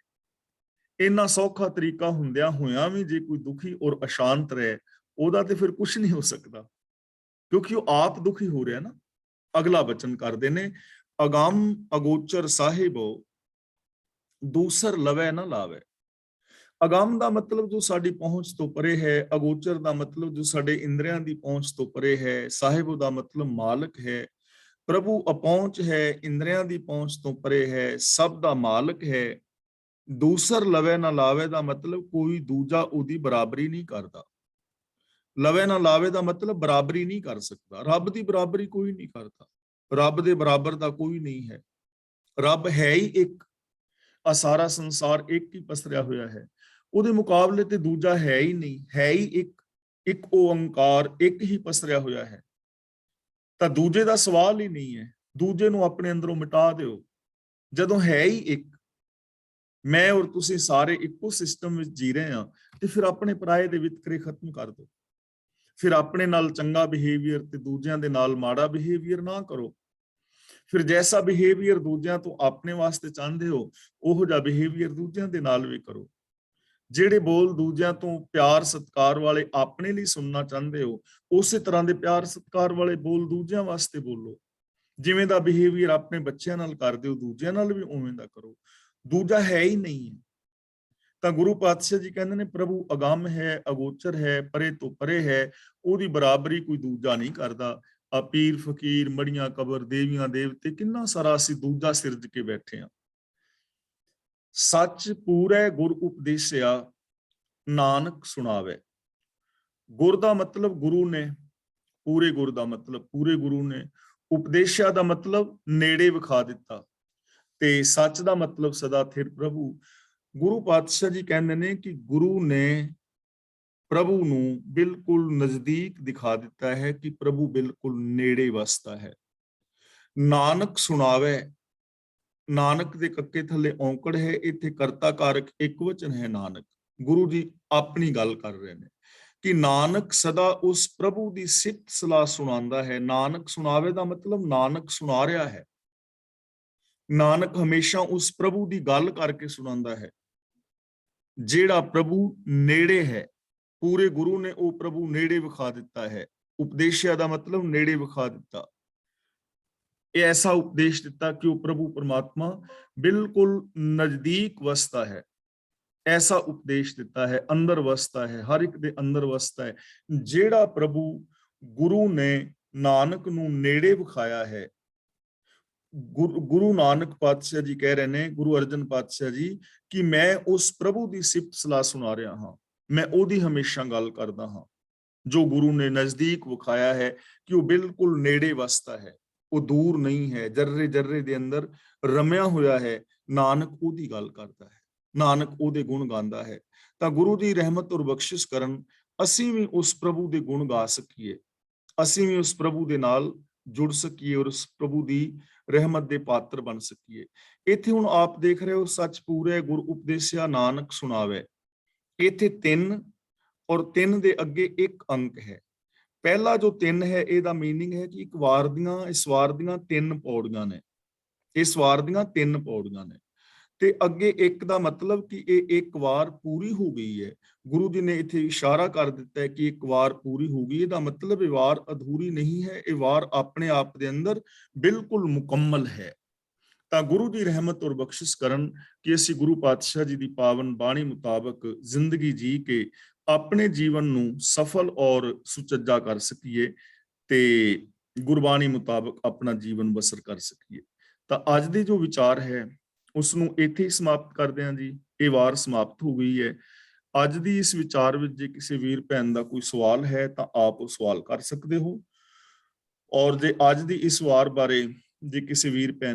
ਇੰਨਾ ਸੌਖਾ ਤਰੀਕਾ ਹੁੰਦਿਆਂ ਹੋਇਆਂ ਵੀ ਜੇ ਕੋਈ ਦੁਖੀ ਔਰ ਅਸ਼ਾਂਤ ਰਹੇ, ਉਹਦਾ ਤੇ ਫਿਰ ਕੁਝ ਨਹੀਂ ਹੋ ਸਕਦਾ, ਕਿਉਂਕਿ ਉਹ ਆਪ ਦੁਖੀ ਹੋ ਰਿਹਾ ਨਾ। ਅਗਲਾ ਬਚਨ ਕਰਦੇ ਨੇ, ਅਗੰਮ ਅਗੋਚਰ ਸਾਹਿਬੋ ਦੂਸਰ ਲਵੇ ਨਾ ਲਾਵੇ। ਅਗੰਮ ਦਾ ਮਤਲਬ ਜੋ ਸਾਡੀ ਪਹੁੰਚ ਤੋਂ ਪਰੇ ਹੈ, ਅਗੋਚਰ ਦਾ ਮਤਲਬ ਜੋ ਸਾਡੇ ਇੰਦਰੀਆਂ ਦੀ ਪਹੁੰਚ ਤੋਂ ਪਰੇ ਹੈ, ਸਾਹਿਬ ਦਾ ਮਤਲਬ ਮਾਲਕ ਹੈ। ਪ੍ਰਭੂ ਅਪਹੁੰਚ ਹੈ, ਇੰਦਰੀਆਂ ਦੀ ਪਹੁੰਚ ਤੋਂ ਪਰੇ ਹੈ, ਸਭ ਦਾ ਮਾਲਕ ਹੈ। ਦੂਸਰ ਲਵੇ ਨਾ ਲਾਵੇ ਦਾ ਮਤਲਬ ਕੋਈ ਦੂਜਾ ਉਹਦੀ ਬਰਾਬਰੀ ਨਹੀਂ ਕਰਦਾ। ਲਵੇ ਨਾ ਲਾਵੇ ਦਾ ਮਤਲਬ ਬਰਾਬਰੀ ਨਹੀਂ ਕਰ ਸਕਦਾ। ਰੱਬ ਦੀ ਬਰਾਬਰੀ ਕੋਈ ਨਹੀਂ ਕਰਦਾ। ਰੱਬ ਦੇ ਬਰਾਬਰ ਦਾ ਕੋਈ ਨਹੀਂ ਹੈ। ਰੱਬ ਹੈ ਹੀ ਇੱਕ। ਆ ਸਾਰਾ ਸੰਸਾਰ ਇੱਕ ਹੀ ਪਸਰਿਆ ਹੋਇਆ ਹੈ। ਉਹਦੇ ਮੁਕਾਬਲੇ ਤੇ ਦੂਜਾ ਹੈ ਹੀ ਨਹੀਂ। ਹੈ ਹੀ ਇੱਕ ਓੰਕਾਰ ਇੱਕ ਹੀ ਪਸਰਿਆ ਹੋਇਆ ਹੈ। ਤਾਂ ਦੂਜੇ ਦਾ ਸਵਾਲ ਹੀ ਨਹੀਂ ਹੈ। ਦੂਜੇ ਨੂੰ ਆਪਣੇ ਅੰਦਰੋਂ ਮਿਟਾ ਦਿਓ। ਜਦੋਂ ਹੈ ਹੀ ਇੱਕ, ਮੈਂ ਔਰ ਤੁਸੀਂ ਸਾਰੇ ਇੱਕੋ ਸਿਸਟਮ ਵਿੱਚ ਜੀ ਰਹੇ ਹਾਂ, ਤੇ ਫਿਰ ਆਪਣੇ ਪਰਾਏ ਦੇ ਵਿਤਕਰੇ ਖਤਮ ਕਰ ਦਿਓ। ਫਿਰ ਆਪਣੇ ਨਾਲ ਚੰਗਾ ਬਿਹੇਵੀਅਰ ਤੇ ਦੂਜਿਆਂ ਦੇ ਨਾਲ ਮਾੜਾ ਬਿਹੇਵੀਅਰ ਨਾ ਕਰੋ। ਫਿਰ ਜੈਸਾ ਬਿਹੇਵੀਅਰ ਦੂਜਿਆਂ ਤੋਂ ਆਪਣੇ ਵਾਸਤੇ ਚਾਹੁੰਦੇ ਹੋ, ਉਹੋ ਜਿਹਾ ਬਿਹੇਵੀਅਰ ਦੂਜਿਆਂ ਦੇ ਨਾਲ ਵੀ ਕਰੋ। ਜਿਹੜੇ ਬੋਲ ਦੂਜਿਆਂ ਤੋਂ ਪਿਆਰ ਸਤਿਕਾਰ ਵਾਲੇ ਆਪਣੇ ਲਈ ਸੁਣਨਾ ਚਾਹੁੰਦੇ ਹੋ, ਉਸੇ ਤਰ੍ਹਾਂ ਦੇ ਪਿਆਰ ਸਤਿਕਾਰ ਵਾਲੇ ਬੋਲ ਦੂਜਿਆਂ ਵਾਸਤੇ ਬੋਲੋ। ਜਿਵੇਂ ਦਾ ਬਿਹੇਵੀਅਰ ਆਪਣੇ ਬੱਚਿਆਂ ਨਾਲ ਕਰਦੇ ਹੋ, ਦੂਜਿਆਂ ਨਾਲ ਵੀ ਉਵੇਂ ਦਾ ਕਰੋ। ਦੂਜਾ ਹੈ ਹੀ ਨਹੀਂ ਹੈ। ਤਾਂ ਗੁਰੂ ਪਾਤਸ਼ਾਹ ਜੀ ਕਹਿੰਦੇ ਨੇ, ਪ੍ਰਭੂ ਅਗੰਮ ਹੈ, ਅਗੋਚਰ ਹੈ, ਪਰੇ ਤੋਂ ਪਰੇ ਹੈ, ਉਹਦੀ ਬਰਾਬਰੀ ਕੋਈ ਦੂਜਾ ਨਹੀਂ ਕਰਦਾ। ਆ ਪੀਰ ਫਕੀਰ, ਮੜੀਆਂ ਕਬਰ, ਦੇਵੀਆਂ ਦੇਵਤੇ, ਕਿੰਨਾ ਸਾਰਾ ਅਸੀਂ ਦੂਜਾ ਸਿਰਜ ਕੇ ਬੈਠੇ ਹਾਂ। ਸੱਚ ਪੂਰੇ ਗੁਰ ਉਪਦੇਸਿਆ, ਨਾਨਕ ਸੁਣਾਵੇ। ਗੁਰ ਦਾ ਮਤਲਬ ਗੁਰੂ ਨੇ, ਪੂਰੇ ਗੁਰ ਦਾ ਮਤਲਬ ਪੂਰੇ ਗੁਰੂ ਨੇ, ਉਪਦੇਸ਼ਿਆ ਦਾ ਮਤਲਬ ਨੇੜੇ ਵਿਖਾ ਦਿੱਤਾ, ਤੇ ਸੱਚ ਦਾ ਮਤਲਬ ਸਦਾ ਥਿਰ ਪ੍ਰਭੂ। ਗੁਰੂ ਪਾਤਸ਼ਾਹ ਜੀ ਕਹਿੰਦੇ ਨੇ ਕਿ ਗੁਰੂ ਨੇ ਪ੍ਰਭੂ ਨੂੰ ਬਿਲਕੁਲ ਨਜ਼ਦੀਕ ਦਿਖਾ ਦਿੱਤਾ ਹੈ, ਕਿ ਪ੍ਰਭੂ ਬਿਲਕੁਲ ਨੇੜੇ ਵਸਦਾ ਹੈ। ਨਾਨਕ ਸੁਣਾਵੇ, ਨਾਨਕ ਦੇ ਕੱਕੇ ਥੱਲੇ ਔਂਕੜ ਹੈ, ਇੱਥੇ ਕਰਤਾ ਕਾਰਕ ਇੱਕ ਵਚਨ ਹੈ ਨਾਨਕ। ਗੁਰੂ ਜੀ ਆਪਣੀ ਗੱਲ ਕਰ ਰਹੇ ਨੇ ਕਿ ਨਾਨਕ ਸਦਾ ਉਸ ਪ੍ਰਭੂ ਦੀ ਸਿਫਤ ਸਲਾਹ ਸੁਣਾਉਂਦਾ ਹੈ। ਨਾਨਕ ਸੁਣਾਵੇ ਦਾ ਮਤਲਬ ਨਾਨਕ ਸੁਣਾ ਰਿਹਾ ਹੈ। ਨਾਨਕ ਹਮੇਸ਼ਾ ਉਸ ਪ੍ਰਭੂ ਦੀ ਗੱਲ ਕਰਕੇ ਸੁਣਾਉਂਦਾ ਹੈ, ਜਿਹੜਾ ਪ੍ਰਭੂ ਨੇੜੇ ਹੈ। ਪੂਰੇ ਗੁਰੂ ਨੇ ਉਹ ਪ੍ਰਭੂ ਨੇੜੇ ਵਿਖਾ ਦਿੱਤਾ ਹੈ। ਉਪਦੇਸ਼ਿਆ ਦਾ ਮਤਲਬ ਨੇੜੇ ਵਿਖਾ ਦਿੱਤਾ। ਇਹ ਐਸਾ ਉਪਦੇਸ਼ ਦਿੱਤਾ ਕਿ ਉਹ ਪ੍ਰਭੂ ਪਰਮਾਤਮਾ ਬਿਲਕੁਲ ਨਜ਼ਦੀਕ ਵਸਦਾ ਹੈ। ਐਸਾ ਉਪਦੇਸ਼ ਦਿੱਤਾ ਹੈ, ਅੰਦਰ ਵਸਦਾ ਹੈ, ਹਰ ਇੱਕ ਦੇ ਅੰਦਰ ਵਸਦਾ ਹੈ। ਜਿਹੜਾ ਪ੍ਰਭੂ ਗੁਰੂ ਨੇ ਨਾਨਕ ਨੂੰ ਨੇੜੇ ਵਿਖਾਇਆ ਹੈ। ਗੁਰੂ ਨਾਨਕ ਪਾਤਸ਼ਾਹ ਜੀ ਕਹਿ ਰਹੇ ਨੇ, ਗੁਰੂ ਅਰਜਨ ਪਾਤਸ਼ਾਹ ਜੀ, ਕਿ ਮੈਂ ਉਸ ਪ੍ਰਭੂ ਦੀ ਸਿਫਤ ਸਲਾਹ ਸੁਣਾ ਰਿਹਾ ਹਾਂ। ਮੈਂ ਉਹਦੀ ਹਮੇਸ਼ਾ ਗੱਲ ਕਰਦਾ ਹਾਂ, ਜੋ ਗੁਰੂ ਨੇ ਨਜ਼ਦੀਕ ਵਿਖਾਇਆ ਹੈ ਕਿ ਉਹ ਬਿਲਕੁਲ ਨੇੜੇ ਵਸਦਾ ਹੈ, ਉਹ ਦੂਰ ਨਹੀਂ ਹੈ, ਜਰਰੇ ਜਰਰੇ ਦੇ ਅੰਦਰ ਰਮਿਆ ਹੋਇਆ ਹੈ। ਨਾਨਕ ਉਹਦੀ ਗੱਲ ਕਰਦਾ ਹੈ, ਨਾਨਕ ਉਹਦੇ ਗੁਣ ਗਾਉਂਦਾ ਹੈ। ਤਾਂ ਗੁਰੂ ਦੀ ਰਹਿਮਤ ਔਰ ਬਖਸ਼ਿਸ਼ ਕਰਨ ਅਸੀਂ ਵੀ ਉਸ ਪ੍ਰਭੂ ਦੇ ਗੁਣ ਗਾ ਸਕੀਏ, ਅਸੀਂ ਵੀ ਉਸ ਪ੍ਰਭੂ ਦੇ ਨਾਲ ਜੁੜ ਸਕੀਏ ਔਰ ਉਸ ਪ੍ਰਭੂ ਦੀ ਰਹਿਮਤ ਦੇ ਪਾਤਰ ਬਣ ਸਕੀਏ। ਇੱਥੇ ਹੁਣ ਆਪ ਦੇਖ ਰਹੇ ਹੋ, ਸੱਚ ਪੂਰੇ ਗੁਰ ਉਪਦੇਸਿਆ, ਨਾਨਕ ਸੁਣਾਵੇ। ਇੱਥੇ 3 ਔਰ 3 ਦੇ ਅੱਗੇ ਇੱਕ ਅੰਕ ਹੈ। ਪਹਿਲਾ ਜੋ 3 ਹੈ, ਇਹਦਾ ਮੀਨਿੰਗ ਹੈ ਕਿ ਇੱਕ ਵਾਰ ਦੀਆਂ, ਇਸ ਵਾਰ ਦੀਆਂ 3 ਪੌੜੀਆਂ ਨੇ, ਇਸ ਵਾਰ ਦੀਆਂ 3 ਪੌੜੀਆਂ ਨੇ। ਤੇ ਅੱਗੇ ਇੱਕ ਦਾ ਮਤਲਬ ਕਿ ਇਹ ਇੱਕ ਵਾਰ ਪੂਰੀ ਹੋ ਗਈ ਹੈ। ਗੁਰੂ ਜੀ ਨੇ ਇੱਥੇ ਇਸ਼ਾਰਾ ਕਰ ਦਿੱਤਾ ਹੈ ਕਿ ਇੱਕ ਵਾਰ ਪੂਰੀ ਹੋ ਗਈ। ਇਹਦਾ ਮਤਲਬ ਇਹ ਵਾਰ ਅਧੂਰੀ ਨਹੀਂ ਹੈ, ਇਹ ਵਾਰ ਆਪਣੇ ਆਪ ਦੇ ਅੰਦਰ ਬਿਲਕੁਲ ਮੁਕੰਮਲ ਹੈ। ਤਾਂ ਗੁਰੂ ਦੀ ਰਹਿਮਤ ਔਰ ਬਖਸ਼ਿਸ਼ ਕਰਨ ਕਿ ਅਸੀਂ ਗੁਰੂ ਪਾਤਸ਼ਾਹ ਜੀ ਦੀ ਪਾਵਨ ਬਾਣੀ ਮੁਤਾਬਕ ਜ਼ਿੰਦਗੀ ਜੀ ਕੇ ਆਪਣੇ ਜੀਵਨ ਨੂੰ ਸਫਲ ਔਰ ਸੁਚੱਜਾ ਕਰ ਸਕੀਏ ਤੇ ਗੁਰਬਾਣੀ ਮੁਤਾਬਕ ਆਪਣਾ ਜੀਵਨ ਬਸਰ ਕਰ ਸਕੀਏ। ਤਾਂ ਅੱਜ ਦੀ ਜੋ ਵਿਚਾਰ ਹੈ ਉਸ ਨੂੰ ਇੱਥੇ ਹੀ ਸਮਾਪਤ ਕਰਦੇ ਹਾਂ ਜੀ। ਇਹ ਵਾਰ ਸਮਾਪਤ ਹੋ ਗਈ ਹੈ। ਅੱਜ ਦੀ ਇਸ ਵਿਚਾਰ ਵਿੱਚ ਜੇ ਕਿਸੇ ਵੀਰ ਭੈਣ ਦਾ ਕੋਈ ਸਵਾਲ ਹੈ ਤਾਂ ਆਪ ਉਹ ਸਵਾਲ ਕਰ ਸਕਦੇ ਹੋ। ਔਰ ਜੇ ਅੱਜ ਦੀ ਇਸ ਵਾਰ ਬਾਰੇ ਜੇ ਕਿਸੇ ਵੀਰ ਭੈਣ ਨੇ